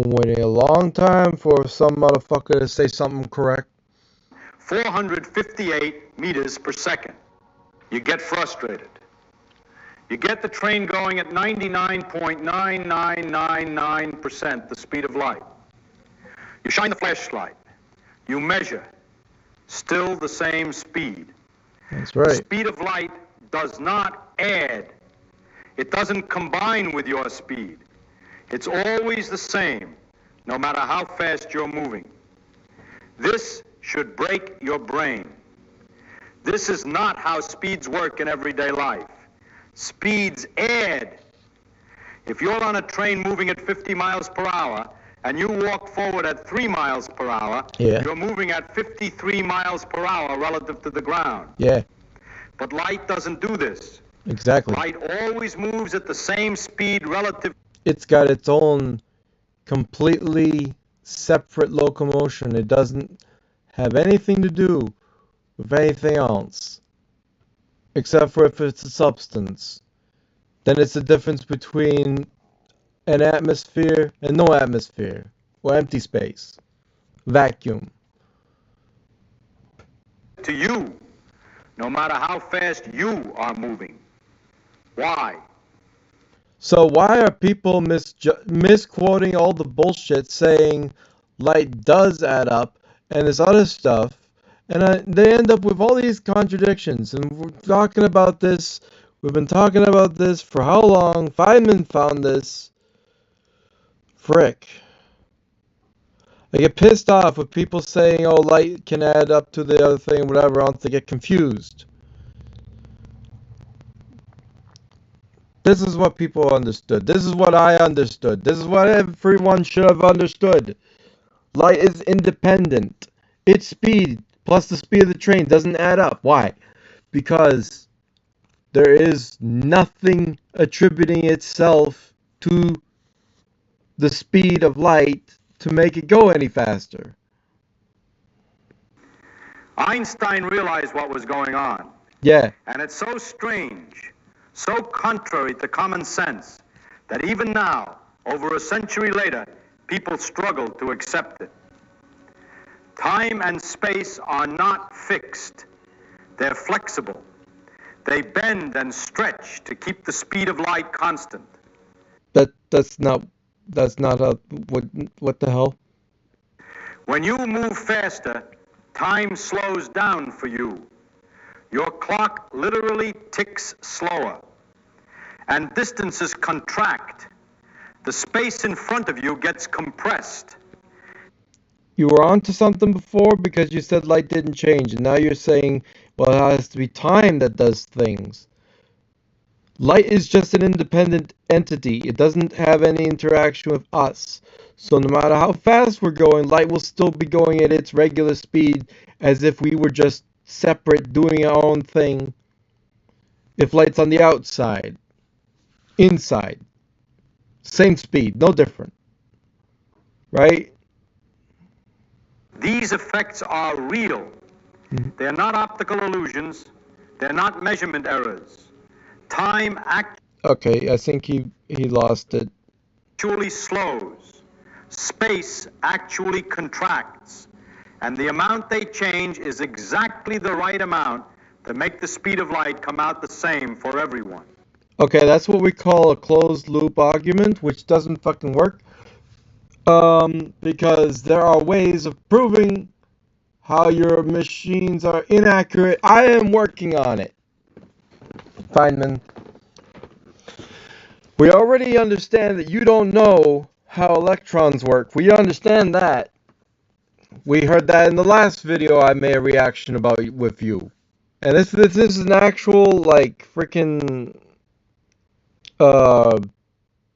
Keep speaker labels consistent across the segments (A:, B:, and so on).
A: Been waiting a long time for some motherfucker to say something correct.
B: 458 meters per second. You get frustrated. You get the train going at 99.9999% the speed of light. You shine the flashlight. You measure. Still the same speed.
A: That's right.
B: The speed of light does not add. It doesn't combine with your speed. It's always the same, no matter how fast you're moving. This should break your brain. This is not how speeds work in everyday life. Speeds add. If you're on a train moving at 50 miles per hour and you walk forward at 3 miles per hour, you're moving at 53 miles per hour relative to the ground.
A: Yeah.
B: But light doesn't do this.
A: Exactly.
B: Light always moves at the same speed relative.
A: It's got its own completely separate locomotion. It doesn't have anything to do with anything else. Except for if it's a substance. Then it's the difference between an atmosphere and no atmosphere. Or empty space. Vacuum.
B: To you, no matter how fast you are moving. Why?
A: So why are people misquoting all the bullshit saying light does add up and this other stuff, and they end up with all these contradictions? And we're talking about this. We've been talking about this for how long? Feynman found this. Frick. I get pissed off with people saying, oh, light can add up to the other thing, whatever, else they get confused. This is what people understood. This is what I understood. This is what everyone should have understood. Light is independent. Its speed plus the speed of the train doesn't add up. Why? Because there is nothing attributing itself to the speed of light to make it go any faster.
B: Einstein realized what was going on.
A: Yeah.
B: And it's so strange, so contrary to common sense, that even now, over a century later, people struggle to accept it. Time and space are not fixed. They're flexible. They bend and stretch to keep the speed of light constant.
A: That's not what the hell?
B: When you move faster, time slows down for you. Your clock literally ticks slower, and distances contract. The space in front of you gets compressed.
A: You were onto something before because you said light didn't change, and now you're saying, well, it has to be time that does things. Light is just an independent entity. It doesn't have any interaction with us. So no matter how fast we're going, light will still be going at its regular speed as if we were just separate doing our own thing. If light's on the outside, inside, same speed, no different. Right?
B: These effects are real. They're not optical illusions. They're not measurement errors. Time
A: Okay, I think he lost it.
B: Actually slows. Space actually contracts. And the amount they change is exactly the right amount to make the speed of light come out the same for everyone.
A: Okay, that's what we call a closed loop argument, which doesn't fucking work. Because there are ways of proving how your machines are inaccurate. I am working on it. Feynman. We already understand that you don't know how electrons work. We understand that. We heard that in the last video I made a reaction about with you. And this is an actual, like, freaking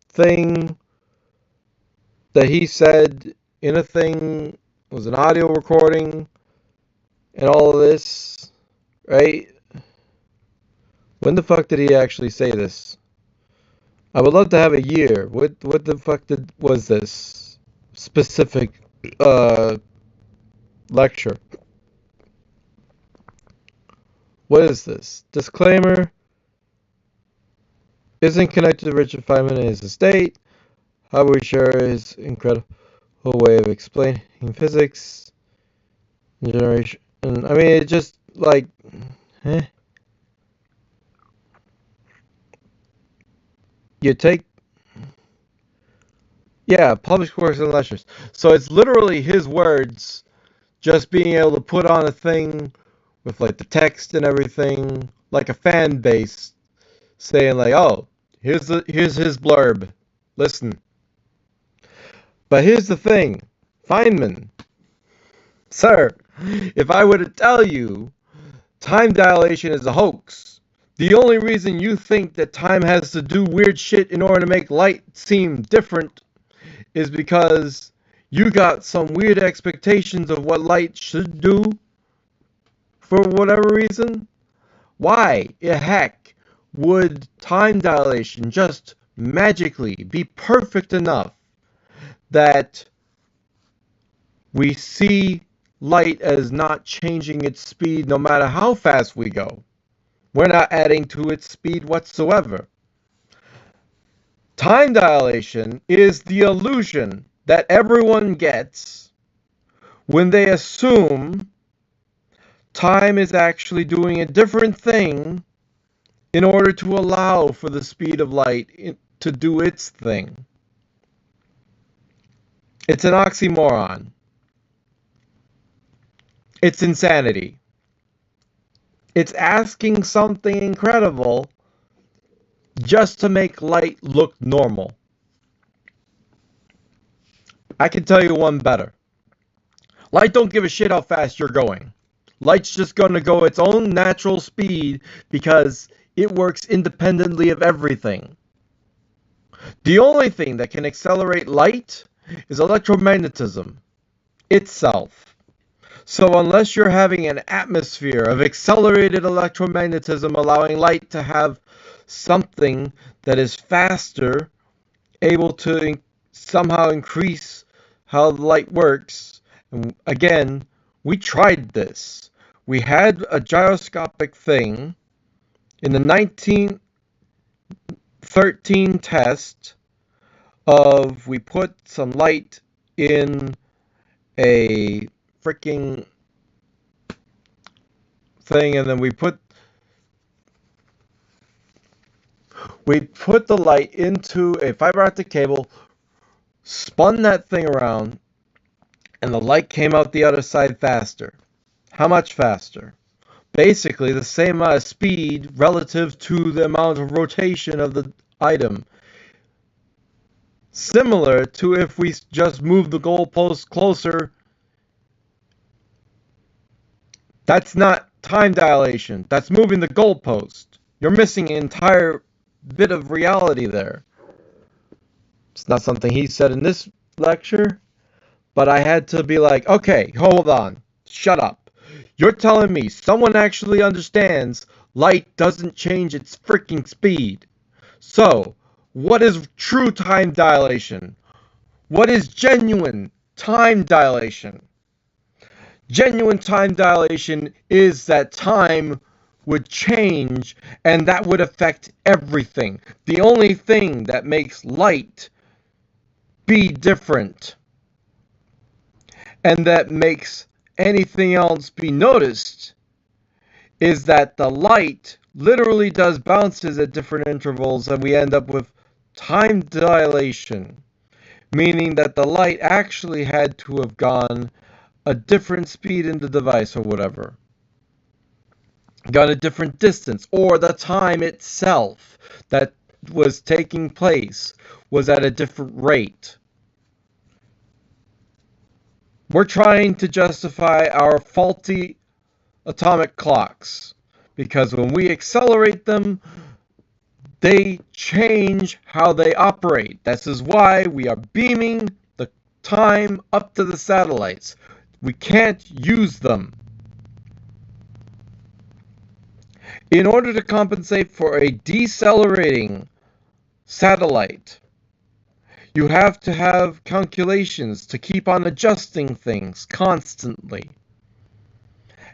A: thing that he said in a thing. It was an audio recording and all of this, right? When the fuck did he actually say this? I would love to have a year. What the fuck was this specific lecture? What is this? Disclaimer. Isn't connected to Richard Feynman and his estate. Hubble share is incredible way of explaining physics and generation. And I mean, it just like, eh. You take, yeah, published works and lectures. So it's literally his words, just being able to put on a thing with like the text and everything, like a fan base saying like, oh, here's his blurb. Listen. But here's the thing, Feynman, sir, if I were to tell you time dilation is a hoax, the only reason you think that time has to do weird shit in order to make light seem different is because you got some weird expectations of what light should do for whatever reason. Why the heck would time dilation just magically be perfect enough that we see light as not changing its speed no matter how fast we go? We're not adding to its speed whatsoever. Time dilation is the illusion that everyone gets when they assume time is actually doing a different thing in order to allow for the speed of light to do its thing. It's an oxymoron. It's insanity. It's asking something incredible just to make light look normal. I can tell you one better. Light don't give a shit how fast you're going. Light's just going to go its own natural speed because it works independently of everything. The only thing that can accelerate light is electromagnetism itself. So unless you're having an atmosphere of accelerated electromagnetism allowing light to have something that is faster, able to somehow increase how the light works. And again, we tried this. We had a gyroscopic thing in the 1913 test of we put some light in a freaking thing, and then we put the light into a fiber optic cable, spun that thing around, and the light came out the other side faster. How much faster? Basically the same amount of speed relative to the amount of rotation of the item. Similar to if we just move the goalpost closer. That's not time dilation. That's moving the goalpost. You're missing an entire bit of reality there. It's not something he said in this lecture, but I had to be like, okay, hold on. Shut up. You're telling me someone actually understands light doesn't change its freaking speed. So, what is true time dilation? What is genuine time dilation? Genuine time dilation is that time would change and that would affect everything. The only thing that makes light be different and that makes anything else be noticed is that the light literally does bounces at different intervals and we end up with time dilation, meaning that the light actually had to have gone a different speed in the device or whatever, gone a different distance, or the time itself that was taking place was at a different rate. We're trying to justify our faulty atomic clocks because when we accelerate them, they change how they operate. This is why we are beaming the time up to the satellites. We can't use them. In order to compensate for a decelerating satellite, you have to have calculations to keep on adjusting things constantly.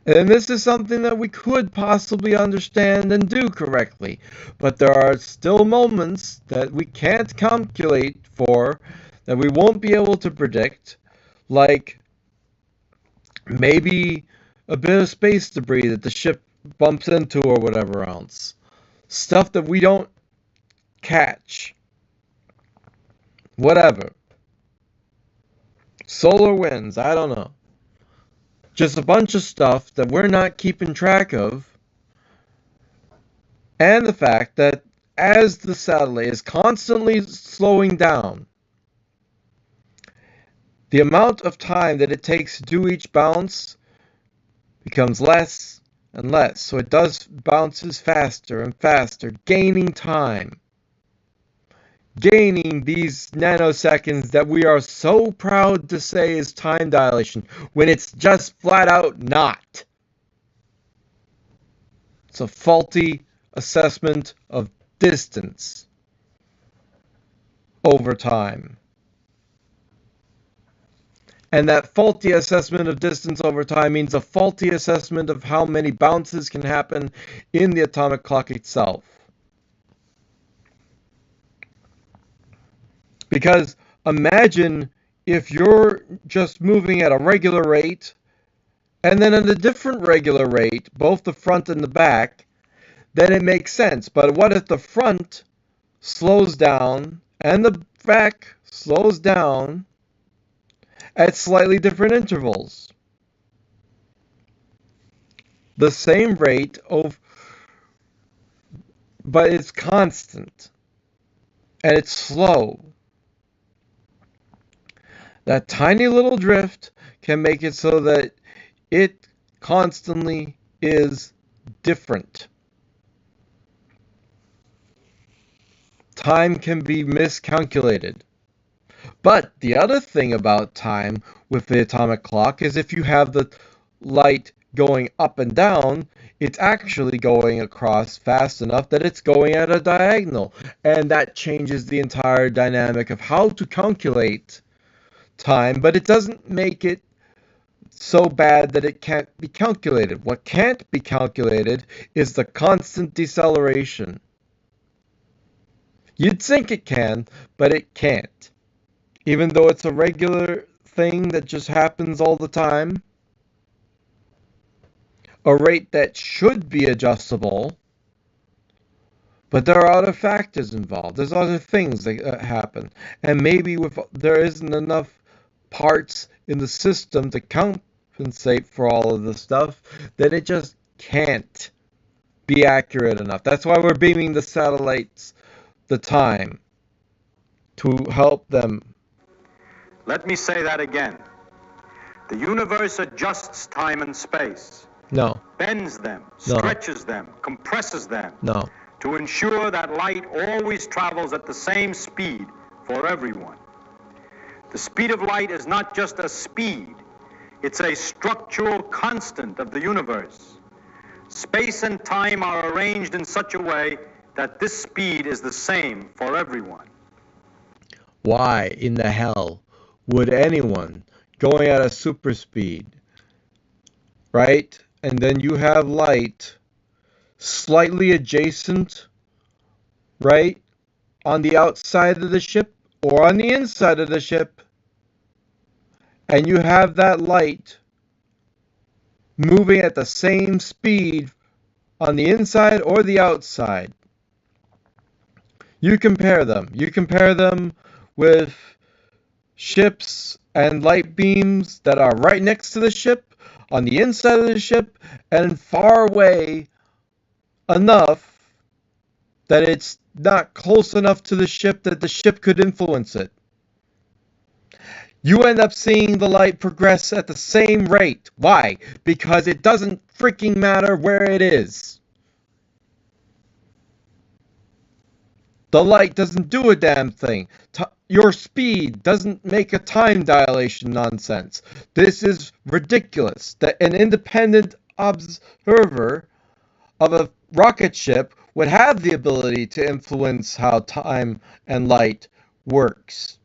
A: And this is something that we could possibly understand and do correctly. But there are still moments that we can't calculate before that we won't be able to predict, like maybe a bit of space debris that the ship bumps into or whatever else. Stuff that we don't catch. Whatever. Solar winds, I don't know. Just a bunch of stuff that we're not keeping track of. And the fact that as the satellite is constantly slowing down, the amount of time that it takes to do each bounce becomes less and less. So it does bounces faster and faster, gaining time. Gaining these nanoseconds that we are so proud to say is time dilation, when it's just flat out not. It's a faulty assessment of distance over time. And that faulty assessment of distance over time means a faulty assessment of how many bounces can happen in the atomic clock itself. Because imagine if you're just moving at a regular rate, and then at a different regular rate, both the front and the back, then it makes sense. But what if the front slows down and the back slows down at slightly different intervals? The same rate but it's constant and it's slow. That tiny little drift can make it so that it constantly is different. Time can be miscalculated. But the other thing about time with the atomic clock is if you have the light going up and down, it's actually going across fast enough that it's going at a diagonal. And that changes the entire dynamic of how to calculate time, but it doesn't make it so bad that it can't be calculated. What can't be calculated is the constant deceleration. You'd think it can, but it can't. Even though it's a regular thing that just happens all the time, a rate that should be adjustable, but there are other factors involved. There's other things that happen. And maybe there isn't enough parts in the system to compensate for all of this stuff, that it just can't be accurate enough. That's why we're beaming the satellites the time to help them.
B: Let me say that again. The universe adjusts time and space.
A: No.
B: Bends them,
A: No.
B: stretches them, compresses them.
A: No.
B: To ensure that light always travels at the same speed for everyone. The speed of light is not just a speed, it's a structural constant of the universe. Space and time are arranged in such a way that this speed is the same for everyone.
A: Why in the hell would anyone going at a super speed, right? And then you have light slightly adjacent, right, on the outside of the ship or on the inside of the ship, and you have that light moving at the same speed on the inside or the outside. You compare them. You compare them with ships and light beams that are right next to the ship, on the inside of the ship, and far away enough that it's not close enough to the ship that the ship could influence it. You end up seeing the light progress at the same rate. Why? Because it doesn't freaking matter where it is. The light doesn't do a damn thing. Your speed doesn't make a time dilation nonsense. This is ridiculous that an independent observer of a rocket ship would have the ability to influence how time and light works.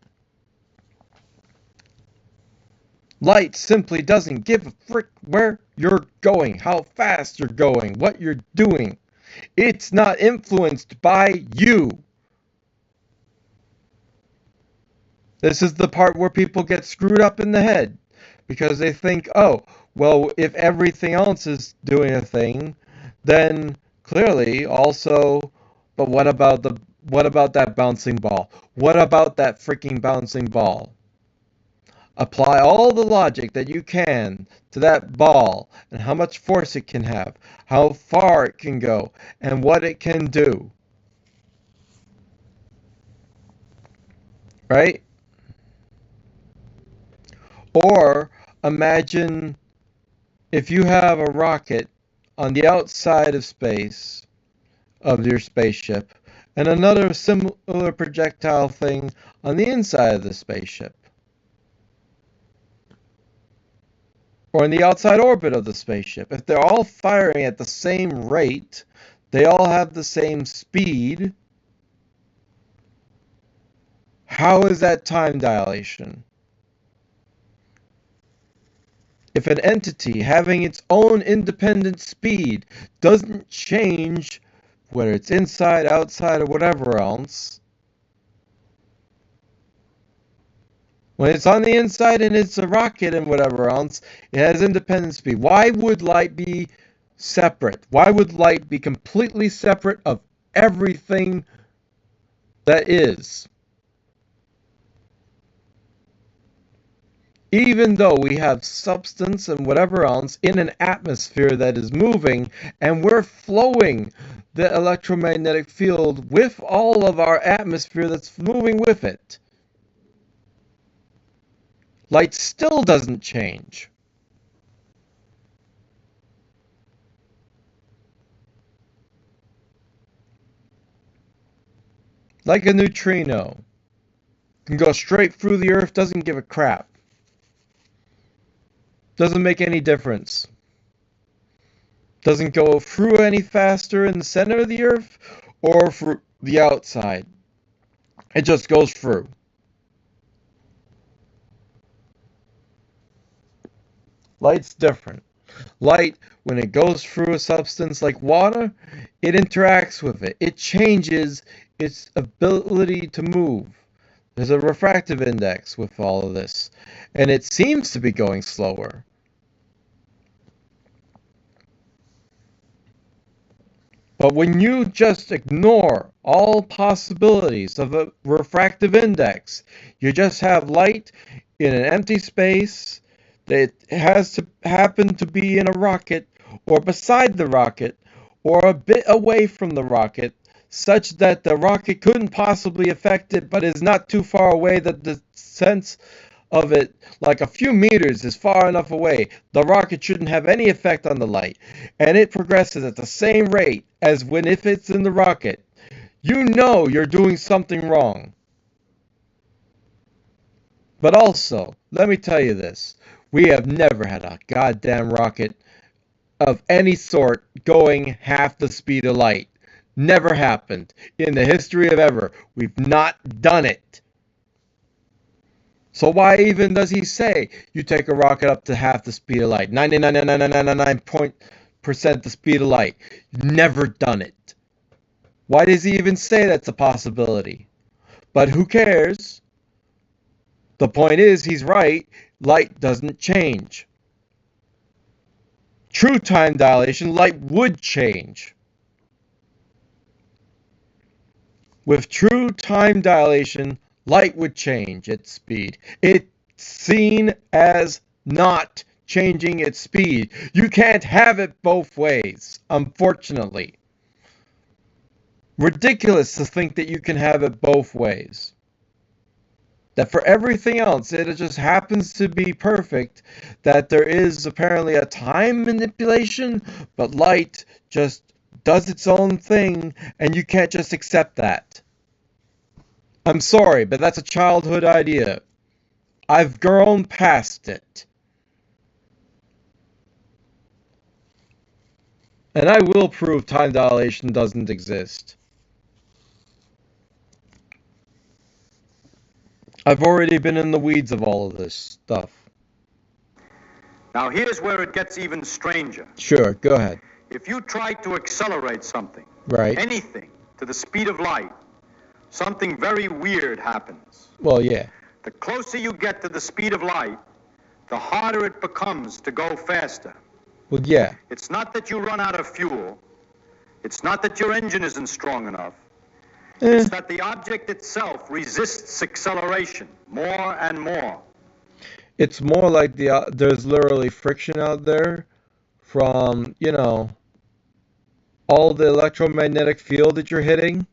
A: Light simply doesn't give a frick where you're going, how fast you're going, what you're doing. It's not influenced by you. This is the part where people get screwed up in the head because they think, oh, well, if everything else is doing a thing, then clearly also, but what about that bouncing ball? What about that freaking bouncing ball? Apply all the logic that you can to that ball and how much force it can have, how far it can go, and what it can do. Right? Or imagine if you have a rocket on the outside of space, of your spaceship, and another similar projectile thing on the inside of the spaceship, or in the outside orbit of the spaceship. If they're all firing at the same rate, they all have the same speed, how is that time dilation? If an entity having its own independent speed doesn't change, whether it's inside, outside, or whatever else, when it's on the inside and it's a rocket and whatever else, it has independent speed. Why would light be separate? Why would light be completely separate of everything that is? Even though we have substance and whatever else in an atmosphere that is moving, and we're flowing the electromagnetic field with all of our atmosphere that's moving with it, light still doesn't change. Like a neutrino, can go straight through the earth, doesn't give a crap. Doesn't make any difference. Doesn't go through any faster in the center of the earth or through the outside. It just goes through. Light's different. Light, when it goes through a substance like water, it interacts with it. It changes its ability to move. There's a refractive index with all of this, and it seems to be going slower. But when you just ignore all possibilities of a refractive index, you just have light in an empty space that has to happen to be in a rocket or beside the rocket or a bit away from the rocket, such that the rocket couldn't possibly affect it, but is not too far away that the sense of it, like a few meters, is far enough away. The rocket shouldn't have any effect on the light, and it progresses at the same rate as when if it's in the rocket. You know you're doing something wrong. But also, let me tell you this. We have never had a goddamn rocket of any sort going half the speed of light. Never happened. In the history of ever. We've not done it. So why even does he say you take a rocket up to half the speed of light? 99.99% the speed of light. Never done it. Why does he even say that's a possibility? But who cares? The point is, he's right. Light doesn't change. True time dilation, light would change. With true time dilation, light would change its speed. It's seen as not changing its speed. You can't have it both ways, unfortunately. Ridiculous to think that you can have it both ways. That for everything else, it just happens to be perfect, that there is apparently a time manipulation, but light just does its own thing, and you can't just accept that. I'm sorry, but that's a childhood idea. I've grown past it. And I will prove time dilation doesn't exist. I've already been in the weeds of all of this stuff.
B: Now here's where it gets even stranger.
A: Sure, go ahead.
B: If you try to accelerate something,
A: Right.
B: anything, to the speed of light, something very weird happens.
A: Well, yeah.
B: The closer you get to the speed of light, the harder it becomes to go faster.
A: Well, yeah.
B: It's not that you run out of fuel. It's not that your engine isn't strong enough. It's that the object itself resists acceleration more and more.
A: It's more like there's literally friction out there from, all the electromagnetic field that you're hitting.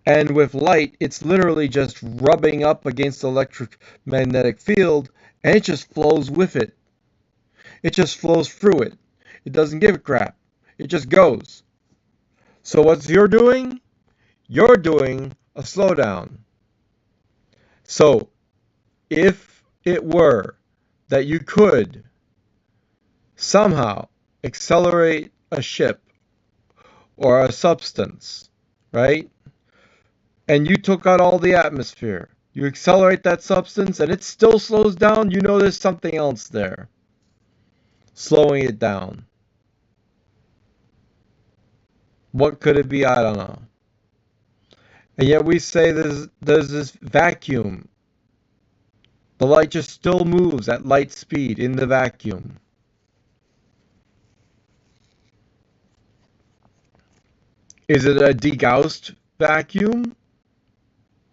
A: And with light, it's literally just rubbing up against the electromagnetic field, and it just flows with it. It just flows through it. It doesn't give a crap. It just goes. So what you're doing? You're doing a slowdown. So if it were that you could somehow accelerate a ship or a substance, right? And you took out all the atmosphere. You accelerate that substance and it still slows down, you know there's something else there slowing it down. What could it be? I don't know. And yet we say there's this vacuum. The light just still moves at light speed in the vacuum. Is it a degaussed vacuum?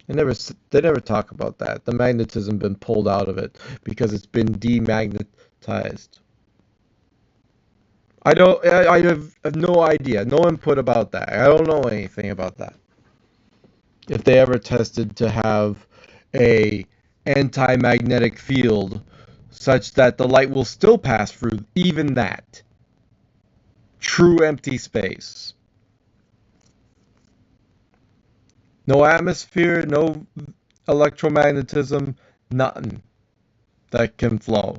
A: They never talk about that. The magnetism been pulled out of it because it's been demagnetized. I have no idea, no input about that. I don't know anything about that. If they ever tested to have a anti-magnetic field such that the light will still pass through even that. True empty space. No atmosphere, no electromagnetism, nothing that can flow.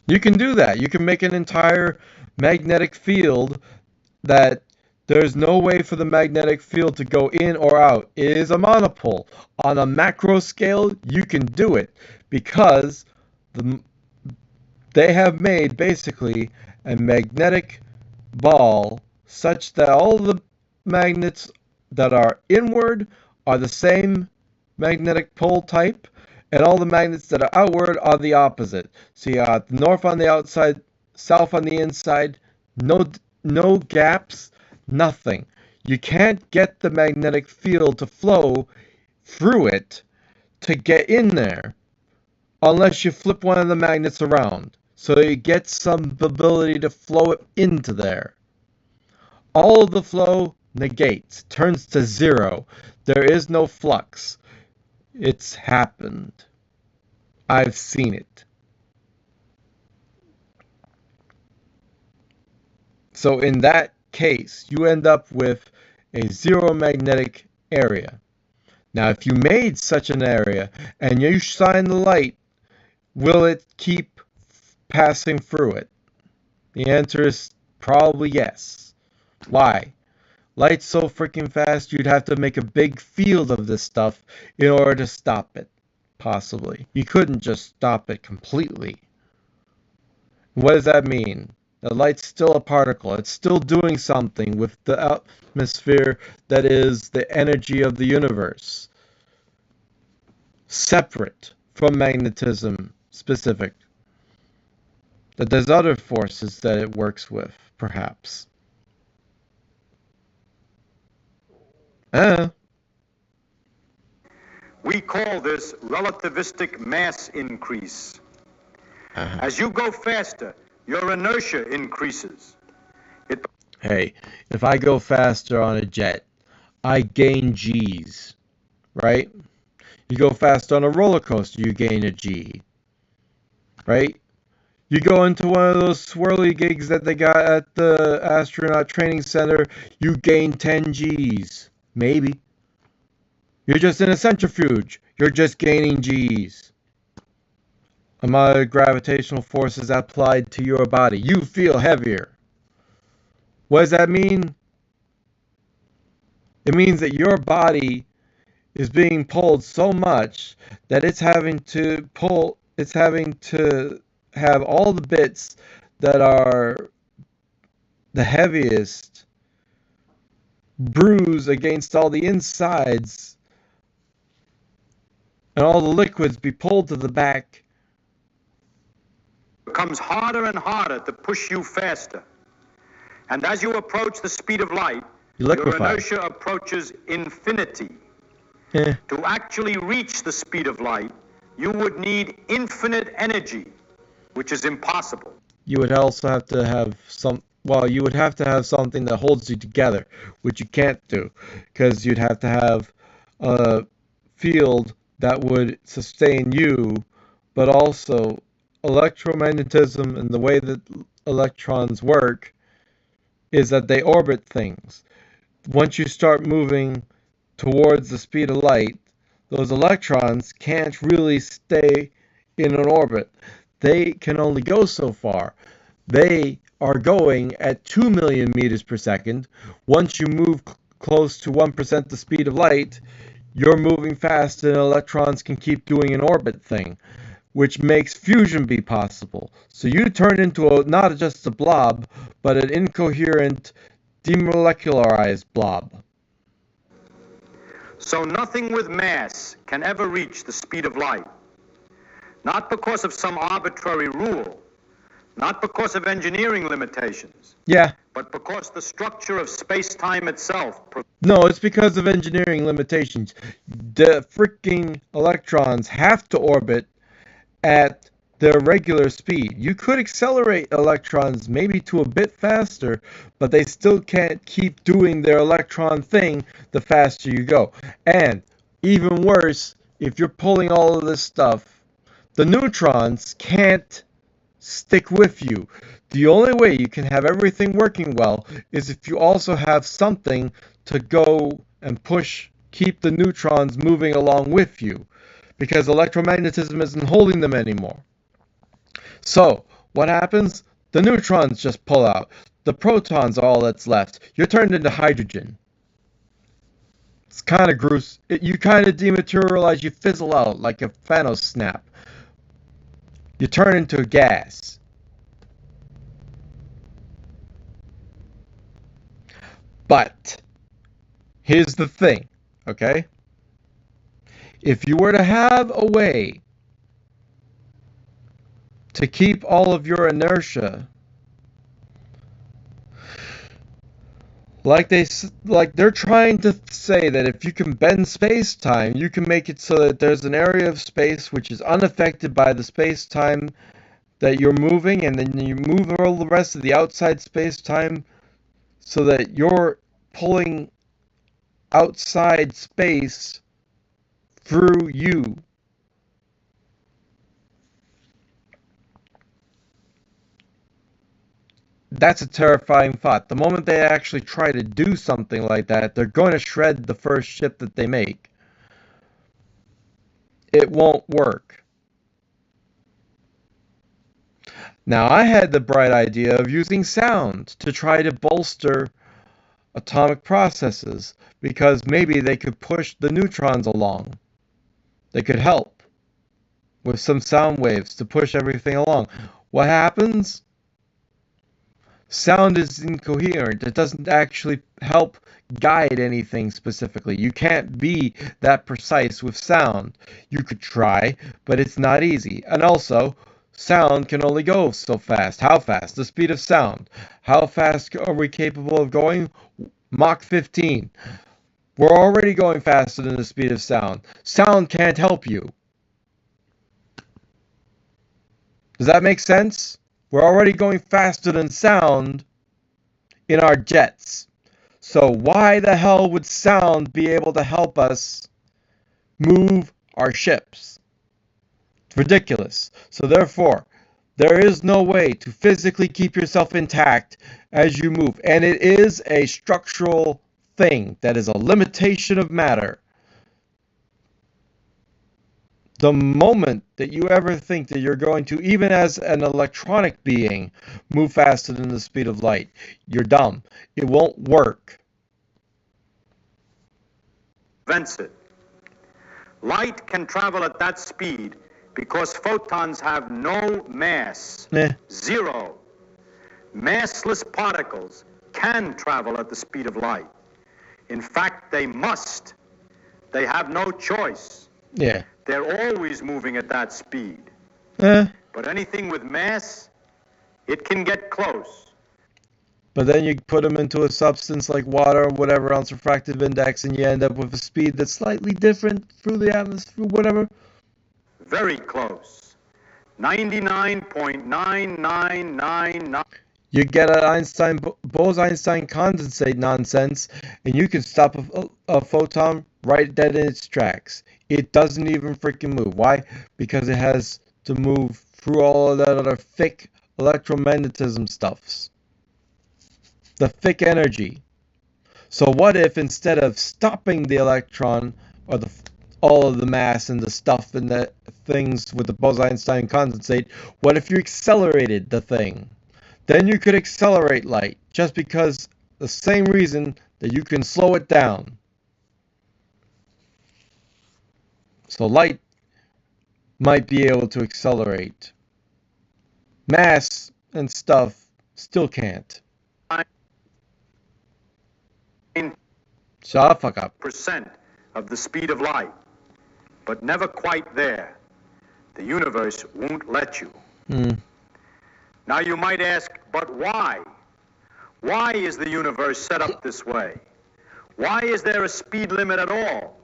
A: You can do that. You can make an entire magnetic field that there's no way for the magnetic field to go in or out. It is a monopole. On a macro scale, you can do it because they have made basically a magnetic ball such that all the magnets that are inward are the same magnetic pole type, and all the magnets that are outward are the opposite. So you got north on the outside, south on the inside, no gaps, nothing. You can't get the magnetic field to flow through it to get in there unless you flip one of the magnets around. So you get some ability to flow it into there. All of the flow negates, turns to zero. There is no flux. It's happened. I've seen it. So in that case, you end up with a zero magnetic area. Now, if you made such an area and you shine the light, will it keep passing through it? The answer is probably yes. Why? Light's so freaking fast, you'd have to make a big field of this stuff in order to stop it, possibly. You couldn't just stop it completely. What does that mean? The light's still a particle. It's still doing something with the atmosphere that is the energy of the universe. Separate from magnetism specific. That there's other forces that it works with, perhaps.
B: We call this relativistic mass increase. As you go faster, your inertia increases.
A: Hey, if I go faster on a jet, I gain G's, right? You go fast on a roller coaster, you gain a G, right? You go into one of those swirly gigs that they got at the astronaut training center, you gain 10 G's. Maybe. You're just in a centrifuge. You're just gaining G's. Amount of gravitational forces applied to your body. You feel heavier. What does that mean? It means that your body is being pulled so much that it's having to have all the bits that are the heaviest bruise against all the insides and all the liquids be pulled to the back.
B: It becomes harder and harder to push you faster. And as you approach the speed of light,
A: You
B: your
A: liquefy.
B: inertia approaches infinity.
A: Eh.
B: To actually reach the speed of light, you would need infinite energy, which is impossible.
A: You would also have to have you would have to have something that holds you together, which you can't do, because you'd have to have a field that would sustain you, but also electromagnetism and the way that electrons work is that they orbit things. Once you start moving towards the speed of light, those electrons can't really stay in an orbit. They can only go so far. They are going at 2 million meters per second. Once you move close to 1% the speed of light, you're moving fast and electrons can keep doing an orbit thing, which makes fusion be possible. So you turn into not just a blob, but an incoherent, demolecularized blob.
B: So nothing with mass can ever reach the speed of light. Not because of some arbitrary rule, not because of engineering limitations,
A: Yeah.
B: but because the structure of space-time itself.
A: No, it's because of engineering limitations. The freaking electrons have to orbit at their regular speed. You could accelerate electrons maybe to a bit faster, but they still can't keep doing their electron thing the faster you go. And even worse, if you're pulling all of this stuff, the neutrons can't stick with you. The only way you can have everything working well is if you also have something to go and keep the neutrons moving along with you, because electromagnetism isn't holding them anymore. So, what happens? The neutrons just pull out. The protons are all that's left. You're turned into hydrogen. It's kind of gross. You kind of dematerialize, you fizzle out like a Thanos snap. You turn into a gas. But here's the thing, okay? If you were to have a way to keep all of your inertia, like they're trying to say that if you can bend space-time, you can make it so that there's an area of space which is unaffected by the space-time that you're moving, and then you move all the rest of the outside space-time so that you're pulling outside space through you. That's a terrifying thought. The moment they actually try to do something like that, they're going to shred the first ship that they make. It won't work. Now, I had the bright idea of using sound to try to bolster atomic processes, because maybe they could push the neutrons along. They could help with some sound waves to push everything along. What happens? Sound is incoherent. It doesn't actually help guide anything specifically. You can't be that precise with sound. You could try, but it's not easy. And also, sound can only go so fast. How fast? The speed of sound. How fast are we capable of going? Mach 15. We're already going faster than the speed of sound. Sound can't help you. Does that make sense? We're already going faster than sound in our jets. So why the hell would sound be able to help us move our ships? It's ridiculous. So therefore, there is no way to physically keep yourself intact as you move. And it is a structural thing that is a limitation of matter. The moment that you ever think that you're going to, even as an electronic being, move faster than the speed of light, you're dumb. It won't work.
B: Prevents it. Light can travel at that speed because photons have no mass. Zero. Massless particles can travel at the speed of light. In fact, they must. They have no choice.
A: Yeah.
B: They're always moving at that speed.
A: Eh.
B: But anything with mass, it can get close.
A: But then you put them into a substance like water or whatever else refractive index, and you end up with a speed that's slightly different through the atmosphere, whatever.
B: Very close. 99.9999.
A: You get an Einstein Bose-Einstein condensate nonsense, and you can stop a photon right dead in its tracks. It doesn't even freaking move. Why? Because it has to move through all of that other thick electromagnetism stuffs. The thick energy. So what if instead of stopping the electron or all of the mass and the stuff and the things with the Bose-Einstein condensate, what if you accelerated the thing? Then you could accelerate light, just because the same reason that you can slow it down. So light might be able to accelerate. Mass and stuff still can't. Shut the fuck up.
B: Percent of the speed of light, but never quite there. The universe won't let you. Now you might ask, but why? Why is the universe set up this way? Why is there a speed limit at all?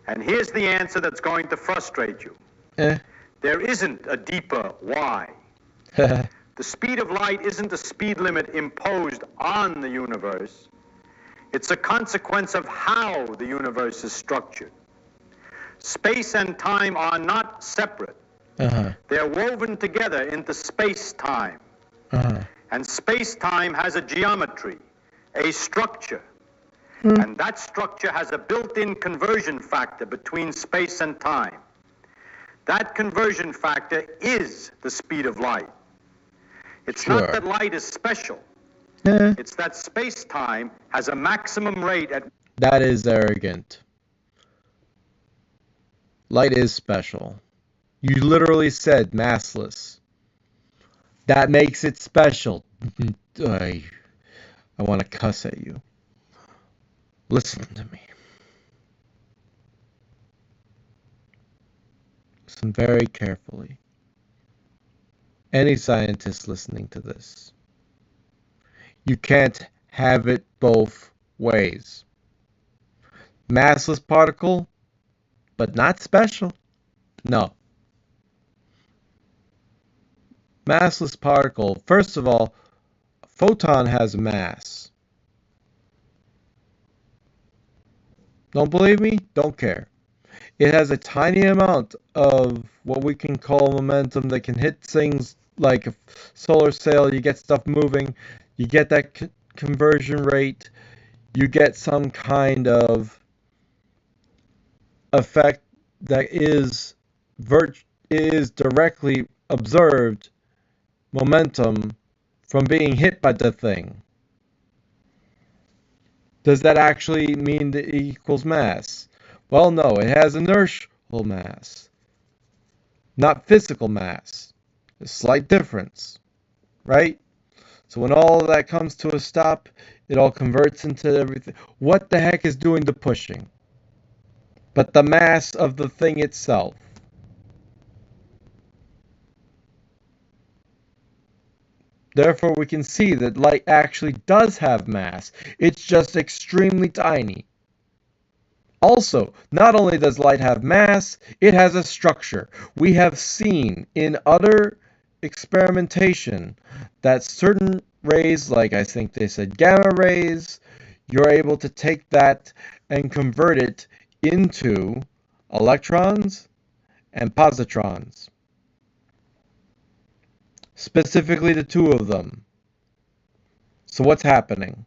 B: And here's the answer that's going to frustrate you. There isn't a deeper why. The speed of light isn't a speed limit imposed on the universe. It's a consequence of how the universe is structured. Space and time are not separate. They're woven together into space-time. And space-time has a geometry, a structure. And that structure has a built-in conversion factor between space and time. That conversion factor is the speed of light. It's not that light is special. It's that space-time has a maximum rate at...
A: That is arrogant. Light is special. You literally said massless. That makes it special. I want to cuss at you. Listen to me. Listen very carefully. Any scientist listening to this. You can't have it both ways. Massless particle, but not special. No. Massless particle, first of all, a photon has mass. Don't believe me? Don't care. It has a tiny amount of what we can call momentum that can hit things like a solar sail. You get stuff moving. You get that conversion rate. You get some kind of effect that is directly observed momentum from being hit by the thing. Does that actually mean that it equals mass? Well, no, it has inertial mass, not physical mass. A slight difference, right? So when all of that comes to a stop, it all converts into everything. What the heck is doing the pushing? But the mass of the thing itself. Therefore, we can see that light actually does have mass. It's just extremely tiny. Also, not only does light have mass, it has a structure. We have seen in other experimentation that certain rays, like I think they said gamma rays, you're able to take that and convert it into electrons and positrons. Specifically the two of them. So what's happening?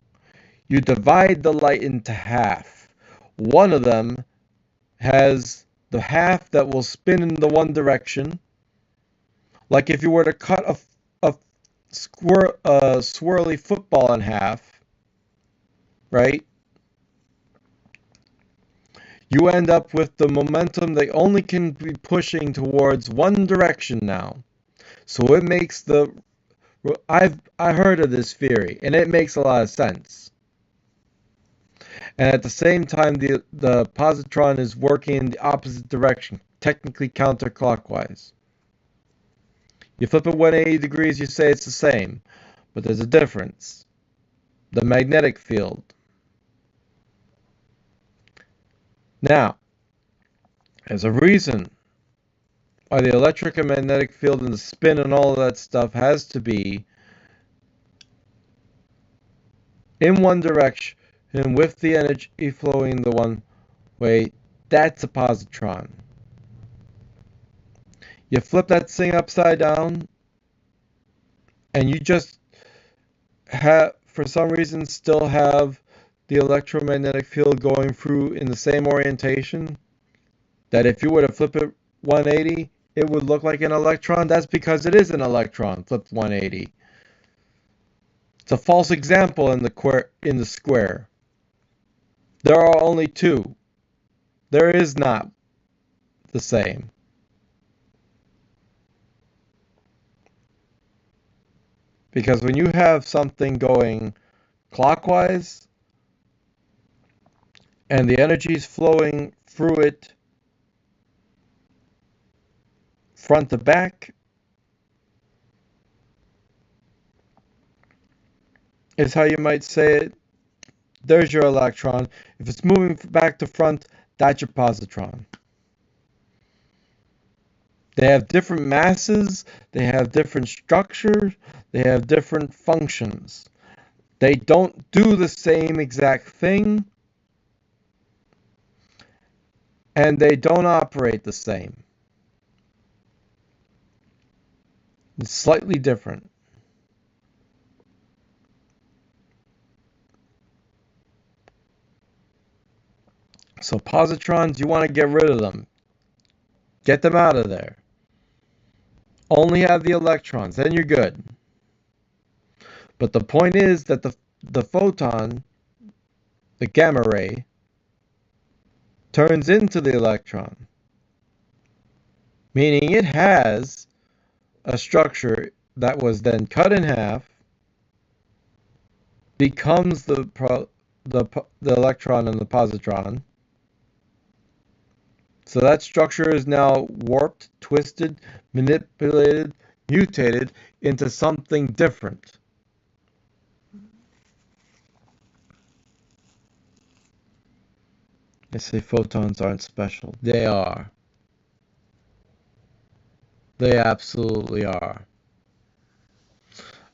A: You divide the light into half. One of them has the half that will spin in the one direction. Like if you were to cut a swirly football in half, right? You end up with the momentum that only can be pushing towards one direction now. So it makes I heard of this theory, and it makes a lot of sense. And at the same time, the positron is working in the opposite direction. technically counterclockwise. You flip it 180 degrees, you say it's the same, but there's a difference. The magnetic field. Now, there's a reason why the electric and magnetic field and the spin and all of that stuff has to be in one direction and with the energy flowing the one way. That's a positron. You flip that thing upside down and you just have, for some reason, still have the electromagnetic field going through in the same orientation, that if you were to flip it 180, it would look like an electron. That's because it is an electron flipped 180. It's a false example in the square. There are only two. There is not the same. Because when you have something going clockwise and the energy is flowing through it front to back, is how you might say it. There's your electron. If it's moving back to front, that's your positron. They have different masses, they have different structures, they have different functions. They don't do the same exact thing, and they don't operate the same. It's slightly different. So positrons, you want to get rid of them. Get them out of there. Only have the electrons, then you're good. But the point is that the photon, the gamma ray, turns into the electron, meaning it has a structure that was then cut in half, becomes the electron and the positron. So that structure is now warped, twisted, manipulated, mutated into something different. I say photons aren't special. They are. They absolutely are.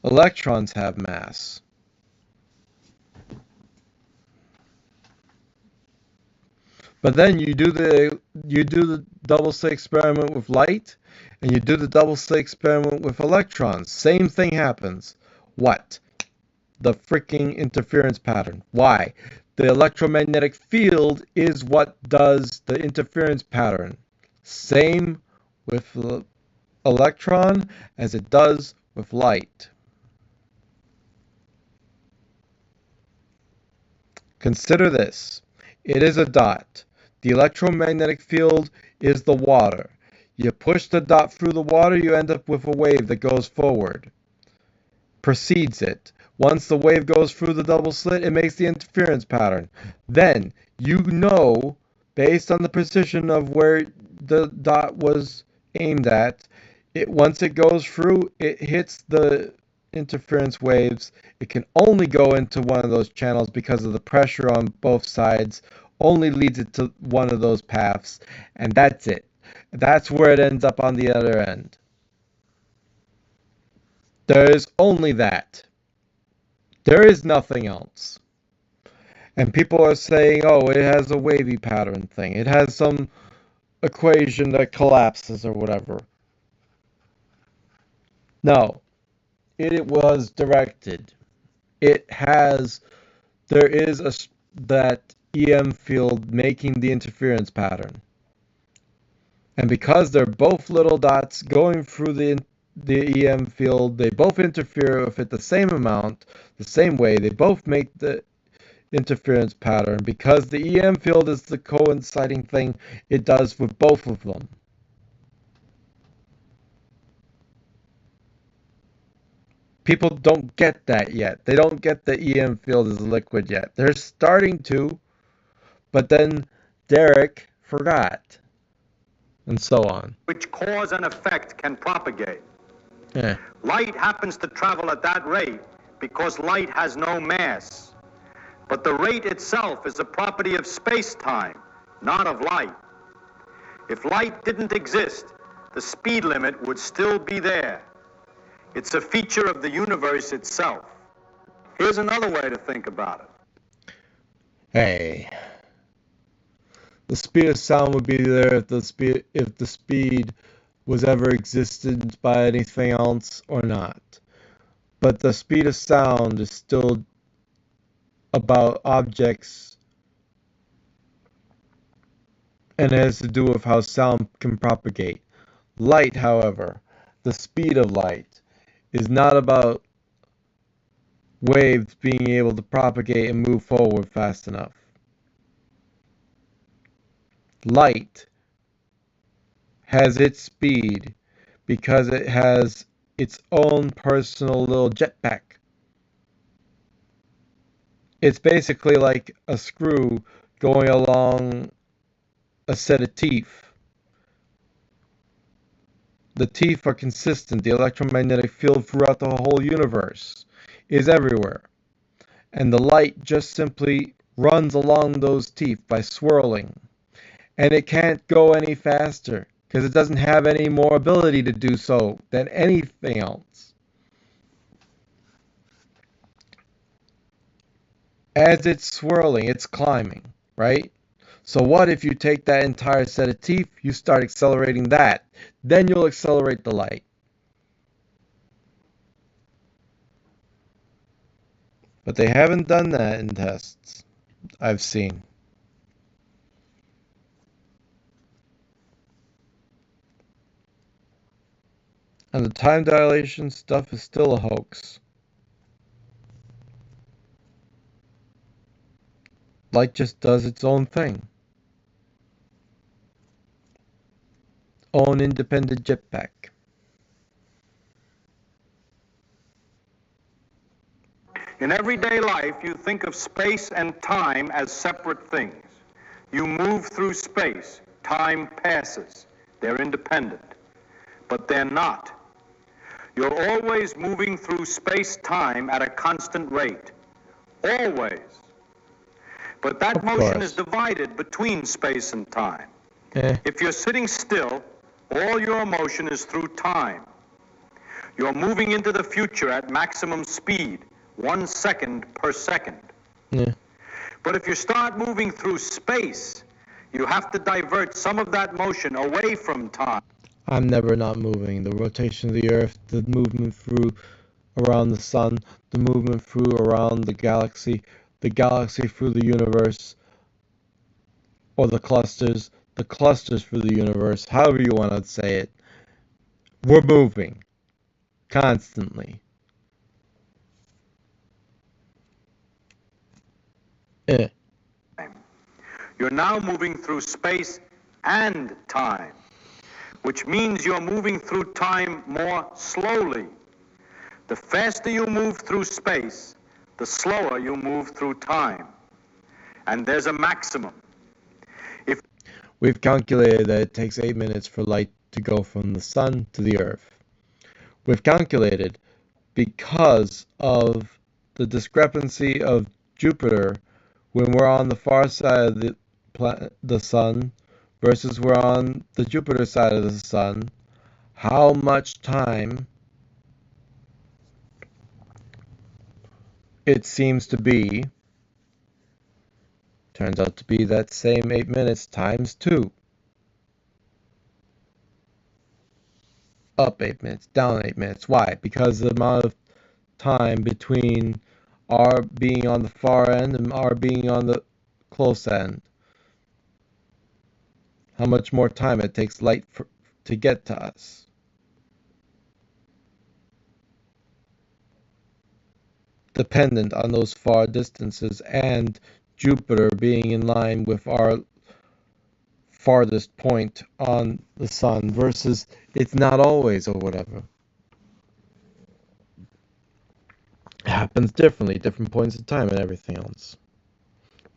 A: Electrons have mass. But then you do the double slit experiment with light, and you do the double slit experiment with electrons. Same thing happens. What? The freaking interference pattern. Why? The electromagnetic field is what does the interference pattern. Same with the electron as it does with light. Consider this. It is a dot. The electromagnetic field is the water. You push the dot through the water, you end up with a wave that goes forward, precedes it. Once the wave goes through the double slit, it makes the interference pattern. Then, you know, based on the precision of where the dot was aimed at, once it goes through, it hits the interference waves. It can only go into one of those channels because of the pressure on both sides only leads it to one of those paths, and that's it. That's where it ends up on the other end. There is only that. There is nothing else. And people are saying, oh, it has a wavy pattern thing. It has some equation that collapses or whatever. No. It was directed. There is that EM field making the interference pattern. And because they're both little dots going through the EM field, they both interfere with it the same amount, the same way. They both make the interference pattern. Because the EM field is the coinciding thing, it does with both of them. People don't get that yet. They don't get the EM field as liquid yet. They're starting to, but then Derek forgot. and so on.
B: which cause and effect can propagate.
A: Eh.
B: Light happens to travel at that rate because light has no mass. But the rate itself is a property of space-time, not of light. If light didn't exist, the speed limit would still be there. It's a feature of the universe itself. Here's another way to think about it.
A: Hey. The speed of sound would be there if the speed was ever existed by anything else or not. But the speed of sound is still about objects, and it has to do with how sound can propagate. Light, however, the speed of light, is not about waves being able to propagate and move forward fast enough. Light has its speed because it has its own personal little jetpack. It's basically like a screw going along a set of teeth. The teeth are consistent. The electromagnetic field throughout the whole universe is everywhere. And the light just simply runs along those teeth by swirling. And it can't go any faster because it doesn't have any more ability to do so than anything else. As it's swirling, it's climbing, right? So what if you take that entire set of teeth, you start accelerating that, then you'll accelerate the light. But they haven't done that in tests I've seen. And the time dilation stuff is still a hoax. Light just does its own thing. Own independent jetpack.
B: In everyday life, you think of space and time as separate things. You move through space, time passes. They're independent. But they're not. You're always moving through space-time at a constant rate. Always. But that motion is divided between space and time. If you're sitting still, all your motion is through time. You're moving into the future at maximum speed, 1 second per second. But if you start moving through space, you have to divert some of that motion away from time.
A: I'm never not moving. The rotation of the Earth, the movement through around the sun, the movement through around the galaxy through the universe, or the clusters through the universe, however you want to say it. We're moving constantly.
B: You're now moving through space and time, which means you're moving through time more slowly. The faster you move through space, the slower you move through time. And there's a maximum.
A: We've calculated that it takes 8 minutes for light to go from the sun to the Earth. We've calculated because of the discrepancy of Jupiter when we're on the far side of the sun versus we're on the Jupiter side of the sun, how much time it seems to be. Turns out to be that same 8 minutes times 2. Up 8 minutes, down 8 minutes. Why? Because the amount of time between our being on the far end and our being on the close end. How much more time it takes light to get to us. Dependent on those far distances and Jupiter being in line with our farthest point on the sun versus it's not always or whatever. It happens differently, different points of time and everything else.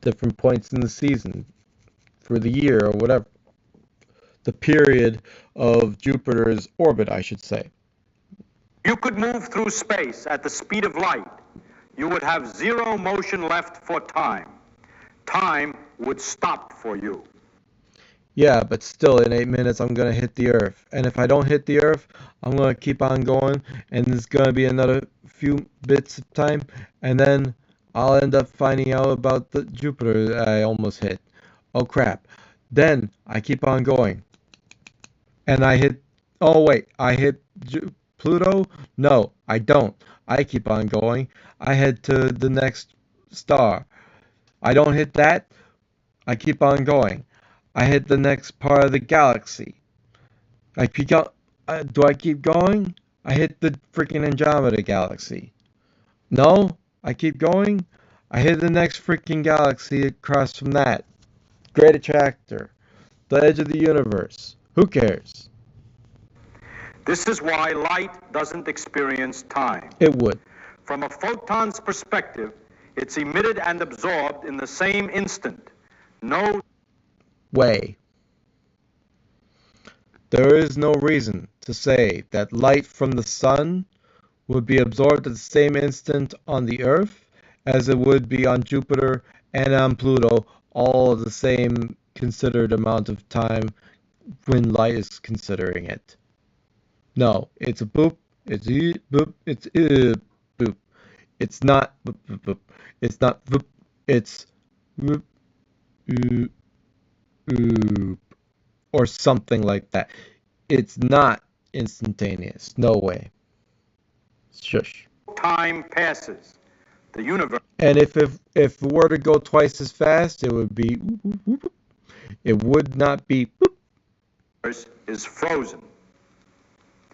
A: Different points in the season, for the year or whatever. the period of Jupiter's orbit, I should say.
B: You could move through space at the speed of light. You would have zero motion left for time. Time would stop for you.
A: Yeah, but still, in 8 minutes, I'm gonna hit the Earth. And if I don't hit the Earth, I'm gonna keep on going, and it's gonna be another few bits of time, and then I'll end up finding out about the Jupiter I almost hit. Oh crap. Then I keep on going, and I hit. Oh wait, I hit Pluto? No, I don't. I keep on going. I head to the next star. I don't hit that. I keep on going. I hit the next part of the galaxy. I peek out. Do I keep going? I hit the freaking Andromeda galaxy. No, I keep going. I hit the next freaking galaxy across from that. Great Attractor. The edge of the universe. Who cares?
B: This is why light doesn't experience time.
A: It would.
B: From a photon's perspective, it's emitted and absorbed in the same instant. No
A: Way. There is no reason to say that light from the sun would be absorbed at the same instant on the Earth as it would be on Jupiter and on Pluto, all of the same considered amount of time when light is considering it. No, it's a boop, it's e boop, it's boop. It's not boop, boop, boop. It's not boop, it's boop, boop, boop, or something like that. It's not instantaneous. No way. Shush.
B: time passes. The universe
A: And if it were to go twice as fast, it would be. It would not be.
B: is frozen.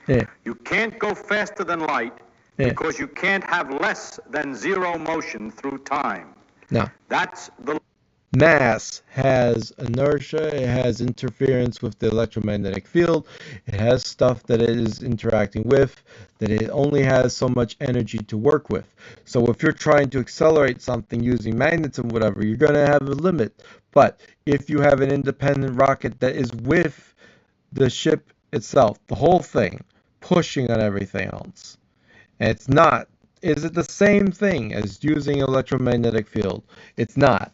A: Eh,
B: You can't go faster than light
A: eh.
B: because you can't have less than zero motion through time.
A: Now,
B: That's the
A: mass has inertia, it has interference with the electromagnetic field, it has stuff that it is interacting with, that it only has so much energy to work with. So if you're trying to accelerate something using magnets and whatever, you're going to have a limit. But if you have an independent rocket that is with the ship itself, the whole thing, pushing on everything else, and it's not, is it the same thing as using electromagnetic field? It's not.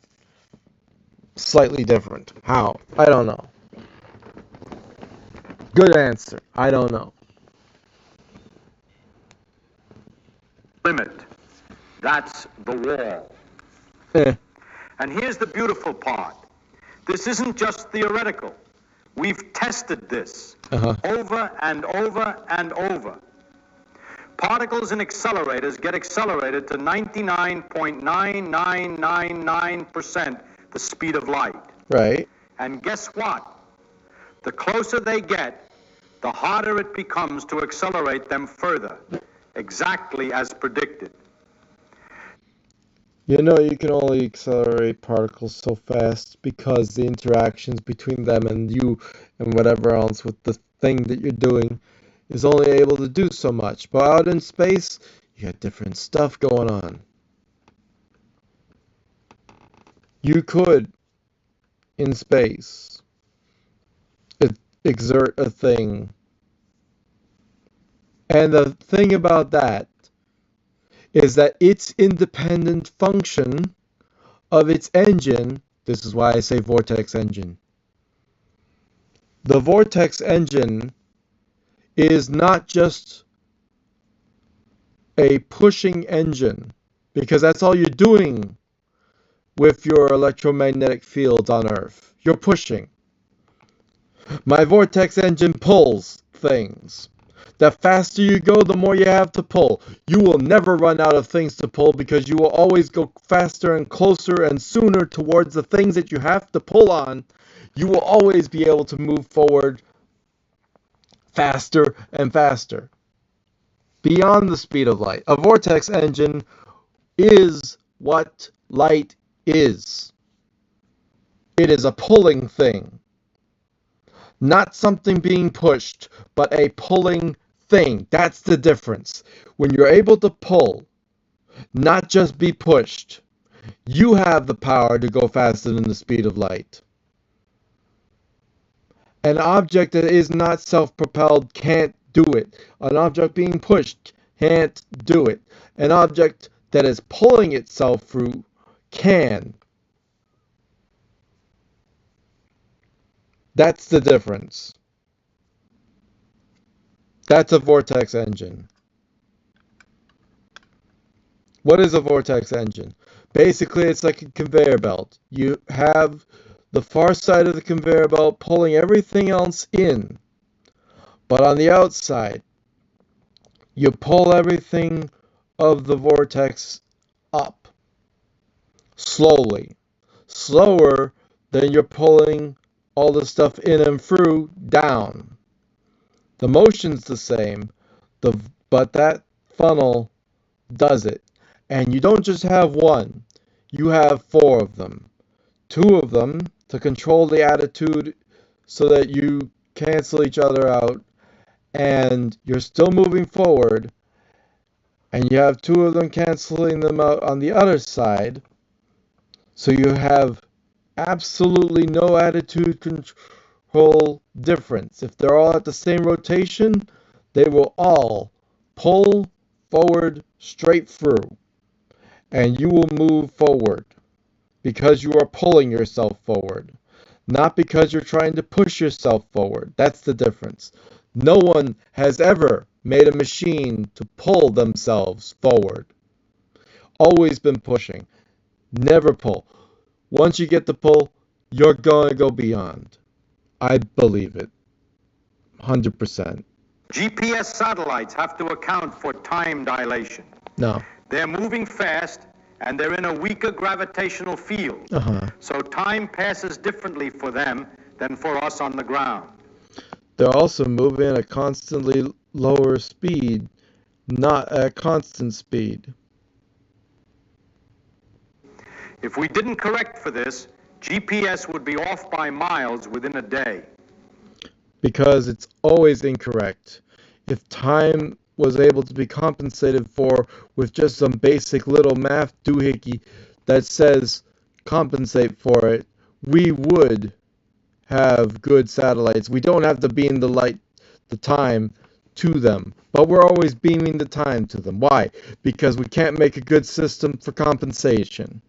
A: Slightly different. How? I don't know. Good answer. I don't know.
B: limit. That's the wall.
A: Eh.
B: And here's the beautiful part. This isn't just theoretical. We've tested this over and over and over. Particles in accelerators get accelerated to 99.9999% the speed of light.
A: Right.
B: And guess what? The closer they get, the harder it becomes to accelerate them further, exactly as predicted.
A: You know, you can only accelerate particles so fast because the interactions between them and you and whatever else with the thing that you're doing is only able to do so much. But out in space, you got different stuff going on. You could, in space, exert a thing. And the thing about that is that its independent function of its engine, this is why I say vortex engine. The vortex engine is not just a pushing engine, because that's all you're doing with your electromagnetic fields on Earth. You're pushing. My vortex engine pulls things. The faster you go, the more you have to pull. You will never run out of things to pull because you will always go faster and closer and sooner towards the things that you have to pull on. You will always be able to move forward faster and faster, beyond the speed of light. A vortex engine is what light is. It is a pulling thing. Not something being pushed, but a pulling thing. That's the difference. When you're able to pull, not just be pushed, you have the power to go faster than the speed of light. An object that is not self-propelled can't do it. An object being pushed can't do it. An object that is pulling itself through can. That's the difference. That's a vortex engine. What is a vortex engine? Basically, it's like a conveyor belt. You have the far side of the conveyor belt pulling everything else in, but on the outside, you pull everything of the vortex up slowly, slower than you're pulling all the stuff in and through down. The motion's the same, but that funnel does it. And you don't just have one, you have four of them. Two of them to control the attitude so that you cancel each other out and you're still moving forward, and you have two of them canceling them out on the other side, so you have absolutely no attitude control difference. If they're all at the same rotation, they will all pull forward straight through, and you will move forward because you are pulling yourself forward, not because you're trying to push yourself forward. That's the difference. No one has ever made a machine to pull themselves forward. Always been pushing, never pull. Once you get the pull, you're going to go beyond. I believe it. 100%.
B: GPS satellites have to account for time dilation.
A: No.
B: They're moving fast and they're in a weaker gravitational field. So time passes differently for them than for us on the ground.
A: They're also moving at a constantly lower speed, not at a constant speed.
B: If we didn't correct for this, GPS would be off by miles within a day.
A: Because it's always incorrect. If time was able to be compensated for with just some basic little math doohickey that says compensate for it, we would have good satellites. We don't have to beam the time to them, but we're always beaming the time to them. Why? Because we can't make a good system for compensation.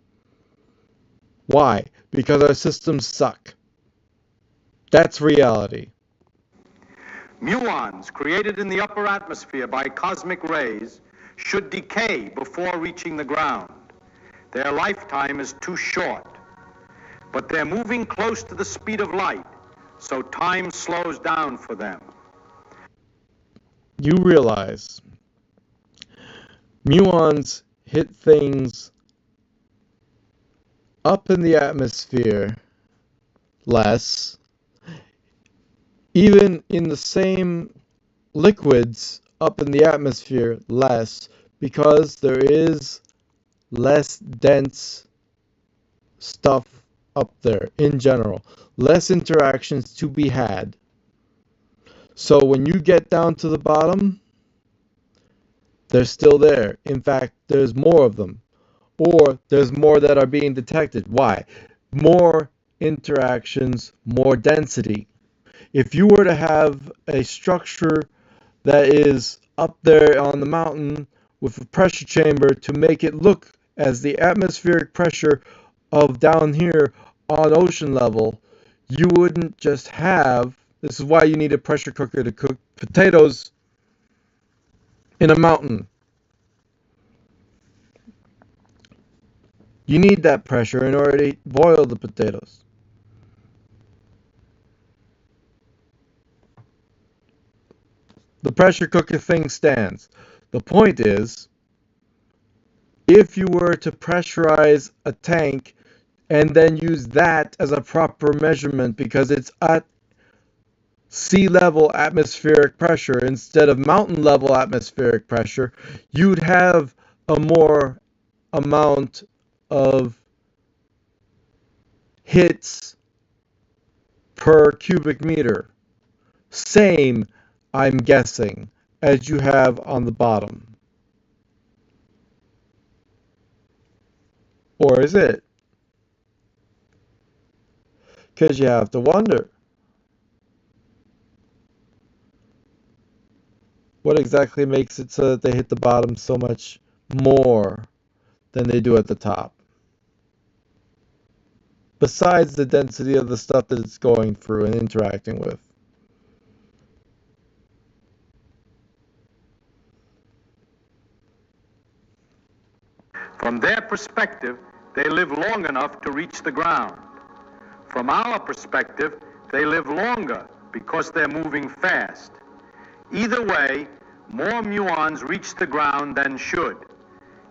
A: Why? Because our systems suck. That's reality.
B: Muons created in the upper atmosphere by cosmic rays should decay before reaching the ground. Their lifetime is too short, but they're moving close to the speed of light, so time slows down for them.
A: You realize muons hit things up in the atmosphere less, even in the same liquids up in the atmosphere less, because there is less dense stuff up there in general, less interactions to be had. So when you get down to the bottom, they're still there. In fact, there's more of them, or there's more that are being detected. Why? More interactions, more density. If you were to have a structure that is up there on the mountain with a pressure chamber to make it look as the atmospheric pressure of down here on ocean level, you wouldn't just have, this is why you need a pressure cooker to cook potatoes in a mountain. You need that pressure in order to boil the potatoes. The pressure cooker thing stands. The point is, if you were to pressurize a tank and then use that as a proper measurement because it's at sea level atmospheric pressure instead of mountain level atmospheric pressure, you'd have a more amount of hits per cubic meter. Same, I'm guessing, as you have on the bottom. Or is it? Because you have to wonder. What exactly makes it so that they hit the bottom so much more than they do at the top? Besides the density of the stuff that it's going through and interacting with.
B: From their perspective, they live long enough to reach the ground. From our perspective, they live longer because they're moving fast. Either way, more muons reach the ground than should,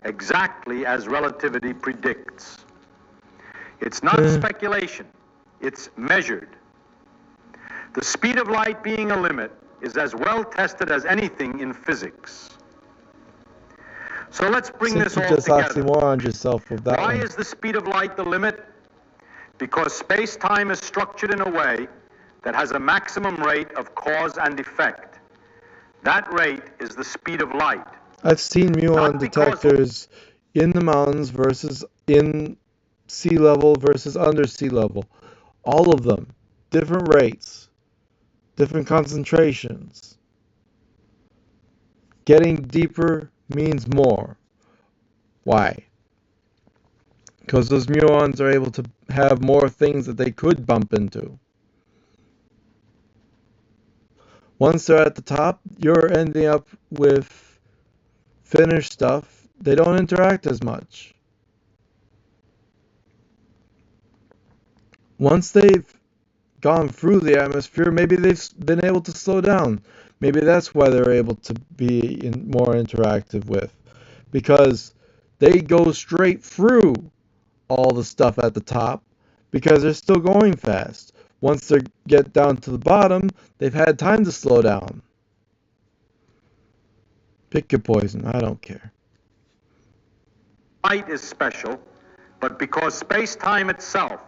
B: exactly as relativity predicts. It's not speculation, it's measured. The speed of light being a limit is as well tested as anything in physics. So let's bring this all
A: just
B: together.
A: oxymoron yourself with that
B: Why
A: one.
B: is the speed of light the limit? Because space-time is structured in a way that has a maximum rate of cause and effect. That rate is the speed of light.
A: I've seen muon
B: Not because-
A: detectors in the mountains versus in sea level versus under sea level. All of them. Different rates. Different concentrations. Getting deeper means more. Why? Because those muons are able to have more things that they could bump into. Once they're at the top, you're ending up with finished stuff. They don't interact as much. Once they've gone through the atmosphere, maybe they've been able to slow down. Maybe that's why they're able to be more interactive with. Because they go straight through all the stuff at the top because they're still going fast. Once they get down to the bottom, they've had time to slow down. Pick your poison, I don't care.
B: Light is special, but because space-time itself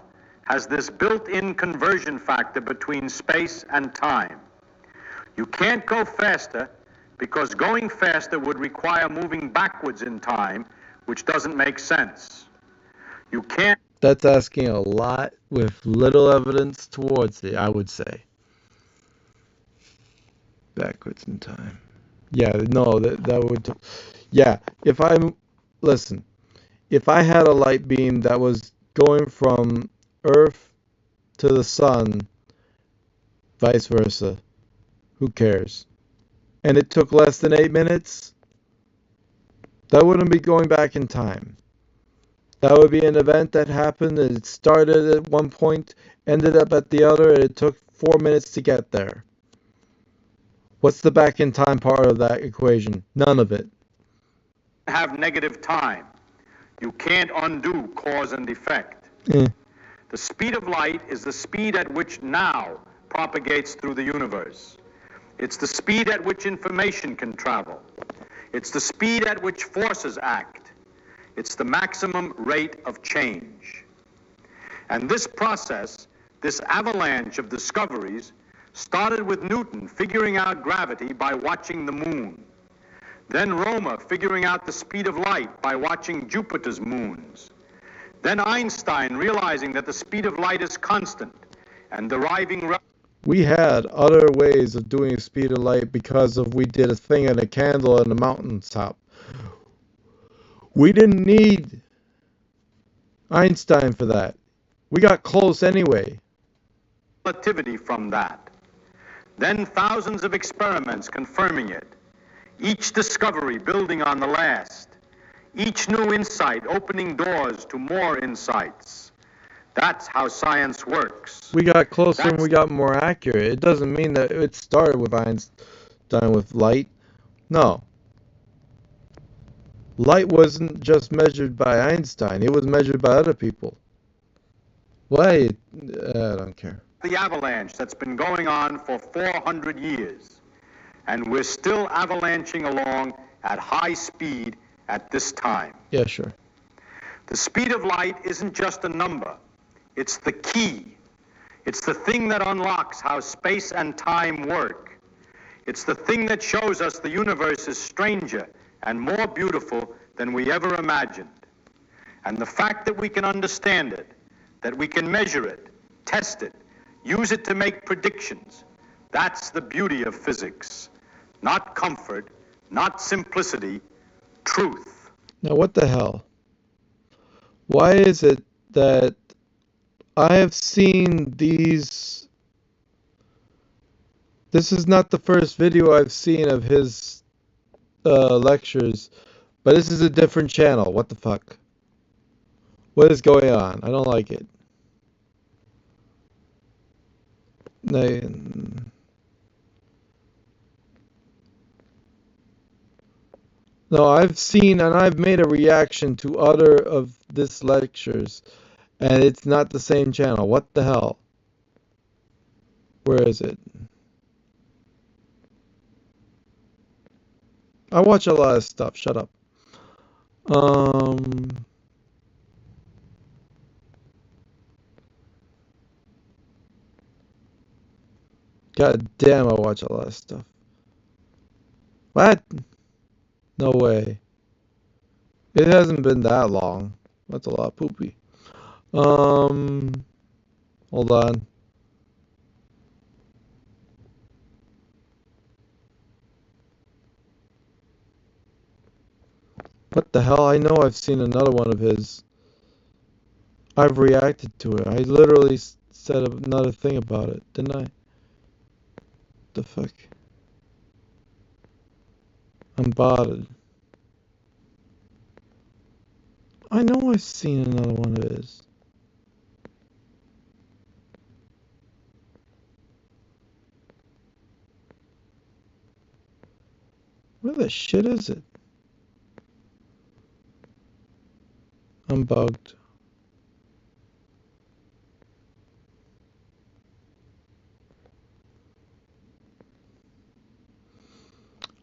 B: has this built-in conversion factor between space and time. You can't go faster because going faster would require moving backwards in time, which doesn't make sense. You can't.
A: That's asking a lot with little evidence towards it, I would say. Backwards in time. Yeah, no, that would. Yeah, listen, if I had a light beam that was going from Earth to the sun, vice versa, who cares? And it took less than 8 minutes, that wouldn't be going back in time. That would be an event that happened, it started at one point, ended up at the other, and it took 4 minutes to get there. What's the back in time part of that equation? None of it.
B: Have negative time. You can't undo cause and effect. The speed of light is the speed at which now propagates through the universe. It's the speed at which information can travel. It's the speed at which forces act. It's the maximum rate of change. And this process, this avalanche of discoveries, started with Newton figuring out gravity by watching the moon. Then Rømer figuring out the speed of light by watching Jupiter's moons. Then Einstein realizing that the speed of light is constant and deriving...
A: We had other ways of doing the speed of light because we did a thing in a candle on the mountaintop. We didn't need Einstein for that. We got close anyway.
B: Relativity from that. Then thousands of experiments confirming it. Each discovery building on the last. Each new insight opening doors to more insights. That's how science works.
A: We got closer and we got more accurate. It doesn't mean that it started with Einstein with light. No. Light wasn't just measured by Einstein. It was measured by other people. Why? I don't care.
B: The avalanche that's been going on for 400 years. And we're still avalanching along at high speed at this time.
A: Yeah, sure.
B: The speed of light isn't just a number. It's the key. It's the thing that unlocks how space and time work. It's the thing that shows us the universe is stranger and more beautiful than we ever imagined. And the fact that we can understand it, that we can measure it, test it, use it to make predictions, that's the beauty of physics. not comfort, not simplicity, truth.
A: Now, what the hell? Why is it that I have seen these? This is not the first video I've seen of his lectures, but this is a different channel. What the fuck? What is going on? I don't like it. No, I've seen and I've made a reaction to other of this lectures, and it's not the same channel. What the hell? Where is it? I watch a lot of stuff. Shut up. God damn, I watch a lot of stuff. What? No way. It hasn't been that long. That's a lot of poopy. Hold on. What the hell? I know I've seen another one of his. I've reacted to it. I literally said another thing about it, didn't I? The fuck? I'm botted. I know I've seen another one of his. Where the shit is it? I'm bugged.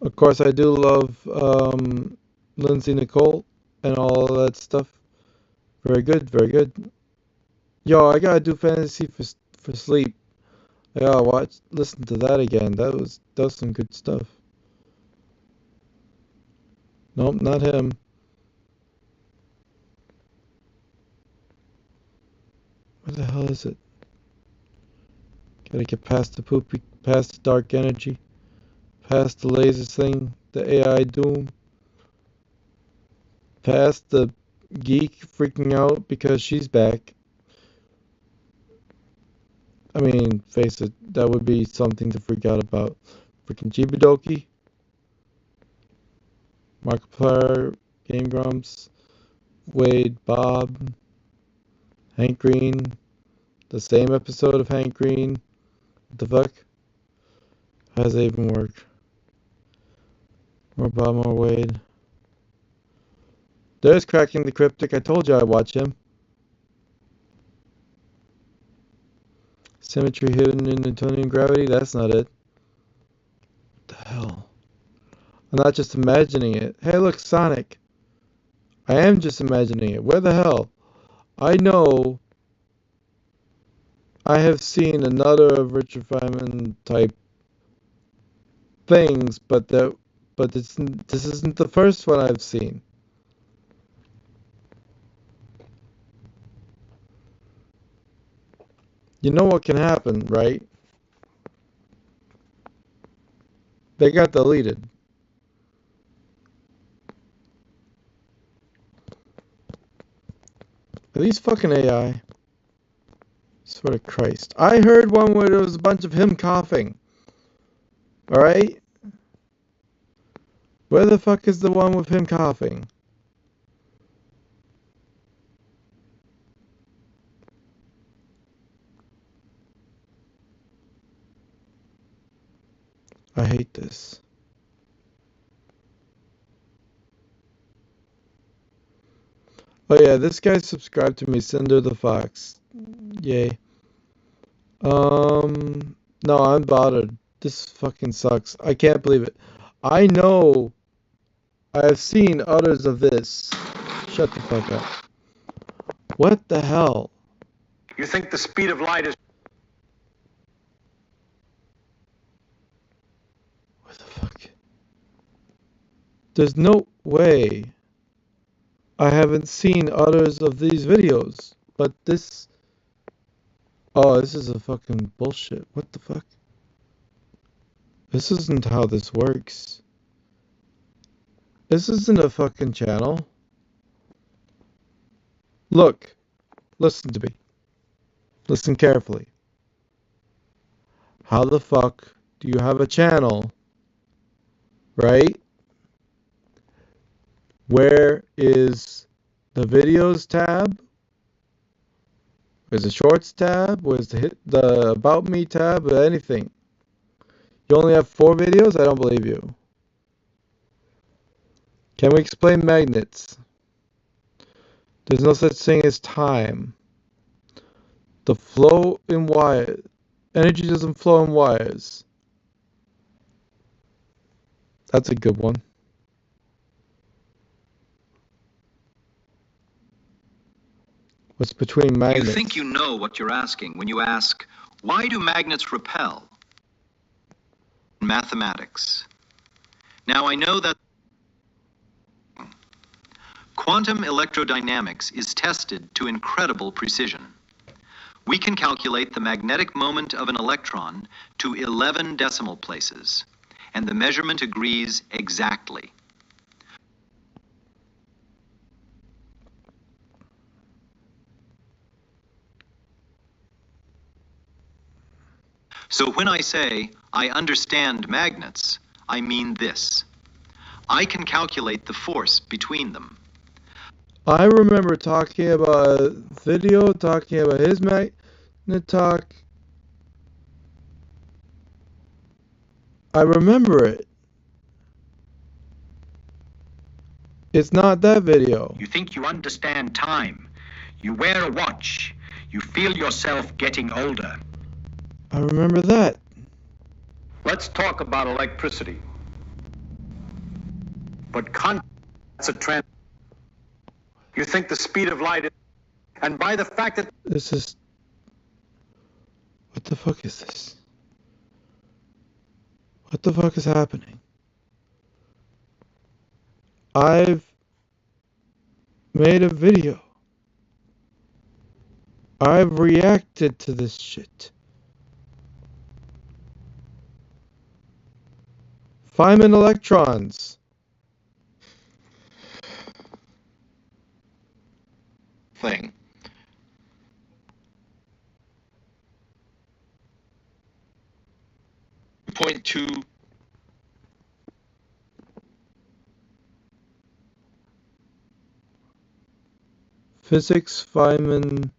A: Of course, I do love Lindsay Nicole and all of that stuff. Very good, very good. Yo, I gotta do fantasy for sleep. I gotta listen to that again. That was some good stuff. Nope, not him. Where the hell is it? Gotta get past the poopy, past the dark energy, past the laser thing, the AI doom, past the geek freaking out because she's back. I mean, face it, that would be something to freak out about. Freaking Chibidoki, Markiplier, Game Grumps, Wade, Bob, Hank Green, the same episode of Hank Green. What the fuck? How does that even work? More Bob, more Wade. There's Cracking the Cryptic. I told you I'd watch him. Symmetry hidden in Newtonian gravity. That's not it. What the hell? I'm not just imagining it. Hey, look, Sonic. I am just imagining it. Where the hell? I know I have seen another of Richard Feynman type things, but this isn't the first one I've seen. You know what can happen, right? They got deleted. Are these fucking AI? Swear to Christ. I heard one where there was a bunch of him coughing. Alright? Where the fuck is the one with him coughing? I hate this. Oh yeah, this guy subscribed to me, Cinder the Fox. Yay. No, I'm bothered. This fucking sucks. I can't believe it. I know I have seen others of this. Shut the fuck up. What the hell?
B: You think the speed of light is...
A: What the fuck? There's no way I haven't seen others of these videos, but this... Oh, this is a fucking bullshit. What the fuck? This isn't how this works. This isn't a fucking channel. Look, listen to me. Listen carefully. How the fuck do you have a channel, right? Where is the videos tab? Where's the shorts tab? Where's the about me tab? Anything? You only have 4 videos? I don't believe you. Can we explain magnets? There's no such thing as time. The flow in wire. Energy doesn't flow in wires. That's a good one. What's between magnets?
C: You think you know what you're asking when you ask, why do magnets repel? Mathematics. Now I know that quantum electrodynamics is tested to incredible precision. We can calculate the magnetic moment of an electron to 11 decimal places, and the measurement agrees exactly. So when I say, I understand magnets, I mean this. I can calculate the force between them.
A: I remember talking about a video, talking about his magnet talk. I remember it. It's not that video.
D: You think you understand time. You wear a watch. You feel yourself getting older.
A: I remember that.
B: Let's talk about electricity. But that's a trend. You think the speed of light is, and by the fact that
A: This is... What the fuck is this? What the fuck is happening? I've made a video. I've reacted to this shit. Feynman electrons.
C: Thing. Point two.
A: Physics Feynman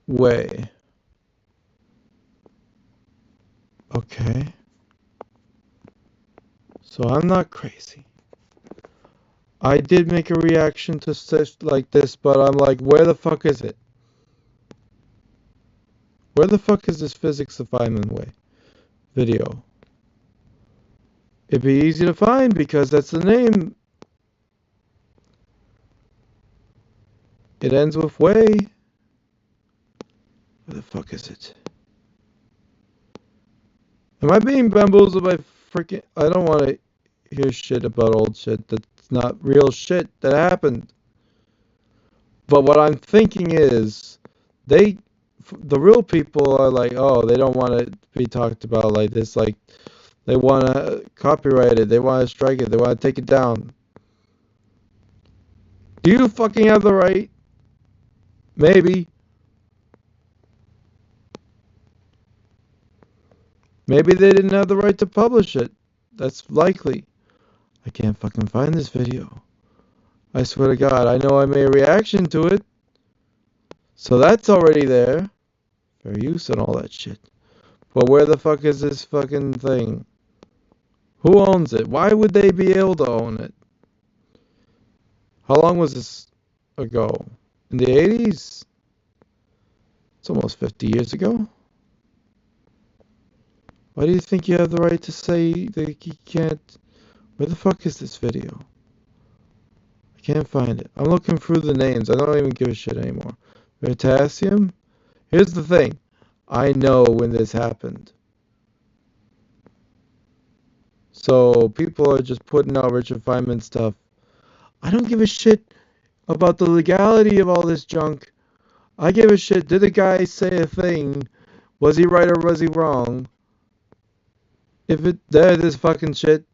A: way. Okay. So I'm not crazy. I did make a reaction to stuff like this, but I'm like, where the fuck is it? Where the fuck is this Physics of Feynman way video? It'd be easy to find because that's the name. It ends with way. Where the fuck is it? Am I being bamboozled by freaking... I don't want to hear shit about old shit that's not real shit that happened. But what I'm thinking is, the real people are like, oh, they don't want to be talked about like this. Like, they want to copyright it. They want to strike it. They want to take it down. Do you fucking have the right? Maybe. Maybe they didn't have the right to publish it. That's likely. I can't fucking find this video. I swear to God, I know I made a reaction to it. So that's already there. Fair use and all that shit. But where the fuck is this fucking thing? Who owns it? Why would they be able to own it? How long was this ago? In the 80s? It's almost 50 years ago. Why do you think you have the right to say that you can't... Where the fuck is this video? I can't find it. I'm looking through the names. I don't even give a shit anymore. Veritasium? Here's the thing. I know when this happened. So people are just putting out Richard Feynman stuff. I don't give a shit about the legality of all this junk. I give a shit. Did the guy say a thing Was he right or was he wrong? If there it is fucking shit.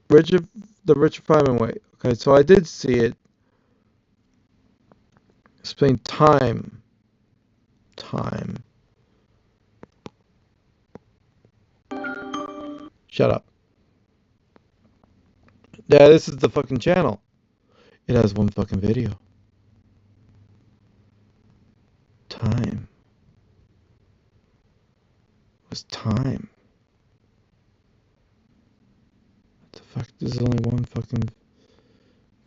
A: The Richard Feynman way. Okay, so I did see it. Explain time. Time. Shut up. Yeah, this is the fucking channel. It has one fucking video. Time. What's time? What the fuck? There's only one fucking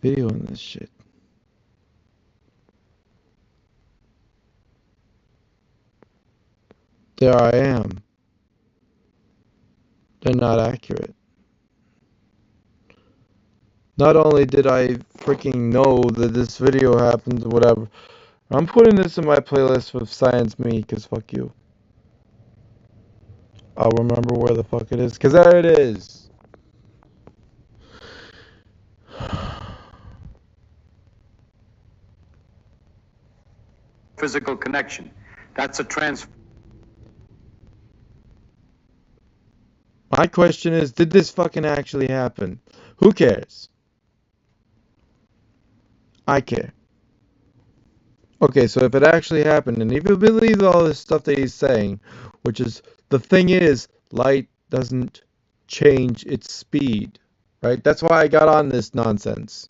A: video in this shit. There I am. They're not accurate. Not only did I freaking know that this video happened, whatever. I'm putting this in my playlist with Science Me, because fuck you. I'll remember where the fuck it is, because there it is.
B: Physical connection. That's a
A: My question is, did this fucking actually happen? Who cares? I care. Okay, so if it actually happened, and if you believe all this stuff that he's saying, which is, the thing is, light doesn't change its speed, right? That's why I got on this nonsense.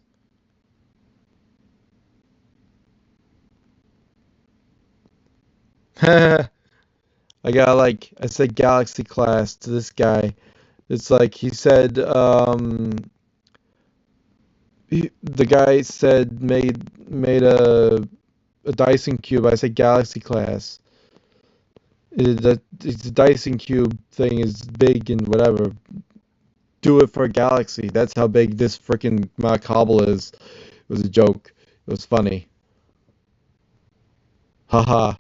A: I said galaxy class to this guy. It's like he said, the guy said made a Dyson cube. I said galaxy class. The Dyson cube thing is big and whatever. Do it for a galaxy. That's how big this freaking Mount Cobble is. It was a joke. It was funny. Haha.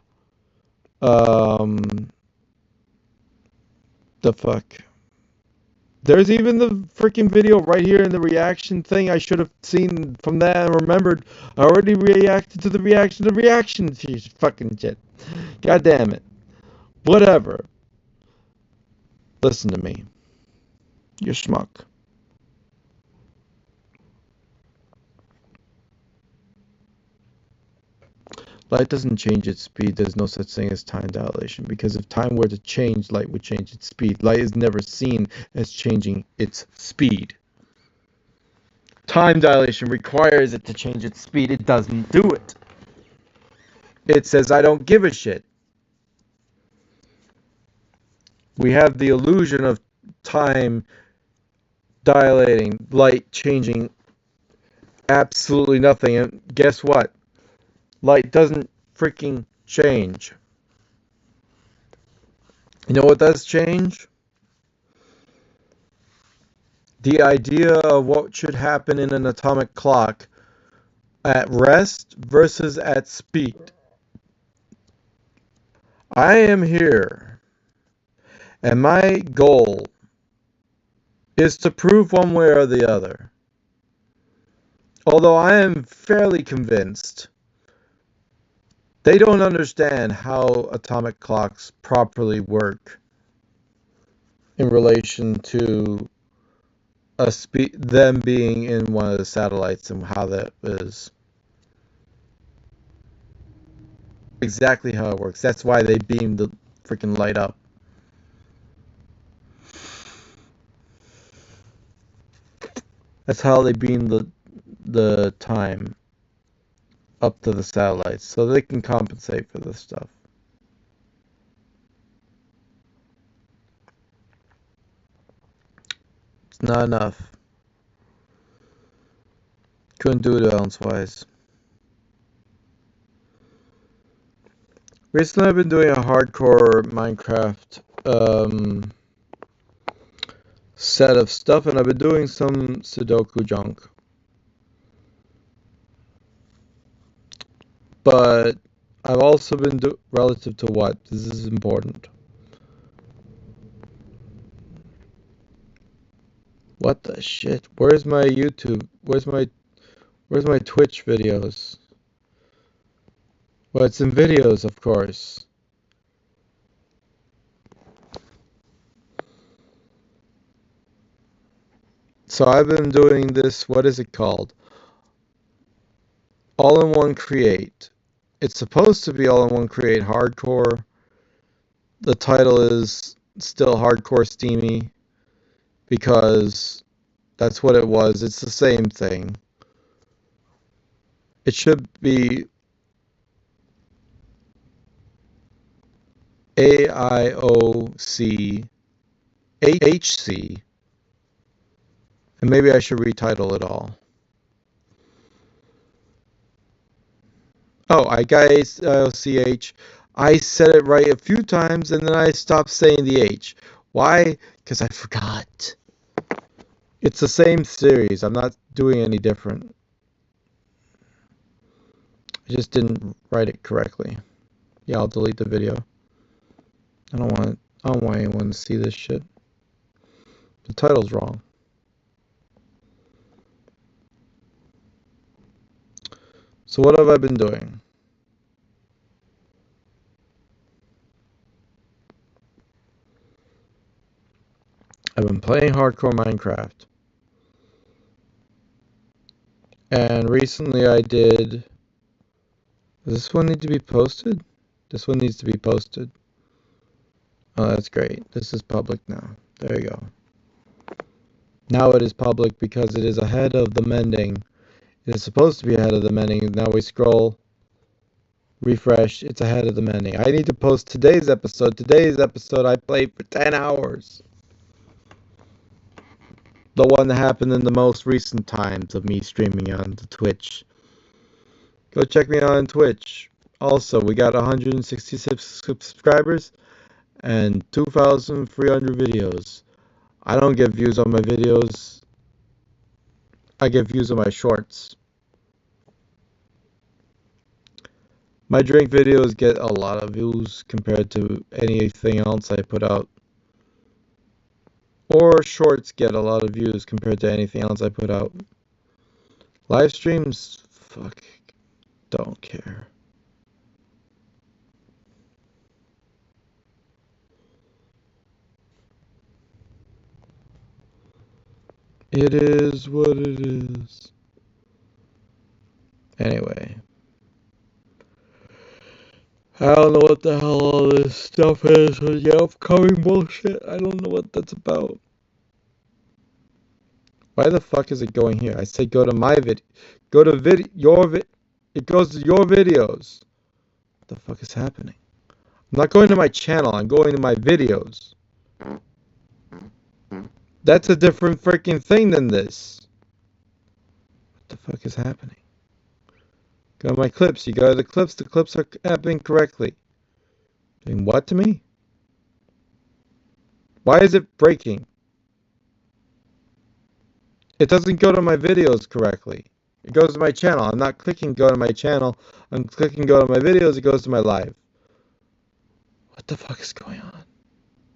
A: The fuck. There's even the freaking video right here in the reaction thing. I should have seen from that and remembered. I already reacted to the reaction to reaction. Fucking shit. God damn it. Whatever. Listen to me. You schmuck. Light doesn't change its speed. There's no such thing as time dilation, because if time were to change, light would change its speed. Light is never seen as changing its speed. Time dilation requires it to change its speed. It doesn't do it. It says, I don't give a shit. We have the illusion of time dilating, light changing absolutely nothing. And guess what? Light doesn't freaking change. You know what does change? The idea of what should happen in an atomic clock at rest versus at speed. I am here, and my goal is to prove one way or the other. Although I am fairly convinced they don't understand how atomic clocks properly work in relation to them being in one of the satellites and how that is. Exactly how it works. That's why they beam the freaking light up. That's how they beam the time up to the satellites, so they can compensate for this stuff. It's not enough. Couldn't do it elsewise. Recently I've been doing a hardcore Minecraft set of stuff, and I've been doing some Sudoku junk. But I've also been relative to what? This is important. What the shit? Where's my YouTube? Where's my Twitch videos? Well, it's in videos, of course. So I've been doing this, what is it called? All-in-one Create. It's supposed to be All-in-one Create Hardcore. The title is still Hardcore Steamy because that's what it was. It's the same thing. It should be AIOC HC, and maybe I should retitle it all. Oh, I guys IOCH. I said it right a few times and then I stopped saying the H. Why? Because I forgot. It's the same series. I'm not doing any different. I just didn't write it correctly. Yeah, I'll delete the video. I don't want anyone to see this shit. The title's wrong. So what have I been doing? I've been playing hardcore Minecraft. And recently I did... Does this one need to be posted? This one needs to be posted. Oh, that's great. This is public now. There you go. Now it is public because it is ahead of the mending. It is supposed to be ahead of the mending. Now we scroll, refresh. It's ahead of the mending. I need to post today's episode. Today's episode I played for 10 hours. The one that happened in the most recent times of me streaming on the Twitch. Go check me out on Twitch. Also, we got 166 subscribers and 2,300 videos. I don't get views on my videos. I get views on my shorts. My drink videos get a lot of views compared to anything else I put out. Or shorts get a lot of views compared to anything else I put out. Live streams, fuck, don't care. It is what it is. Anyway. I don't know what the hell all this stuff is with the upcoming bullshit. I don't know what that's about. Why the fuck is it going here? I say go to my vid. Go to it goes to your videos. What the fuck is happening? I'm not going to my channel. I'm going to my videos. That's a different freaking thing than this. What the fuck is happening? Go to my clips. You go to the clips. The clips are happening correctly. Doing what to me? Why is it breaking? It doesn't go to my videos correctly. It goes to my channel. I'm not clicking go to my channel. I'm clicking go to my videos. It goes to my live. What the fuck is going on?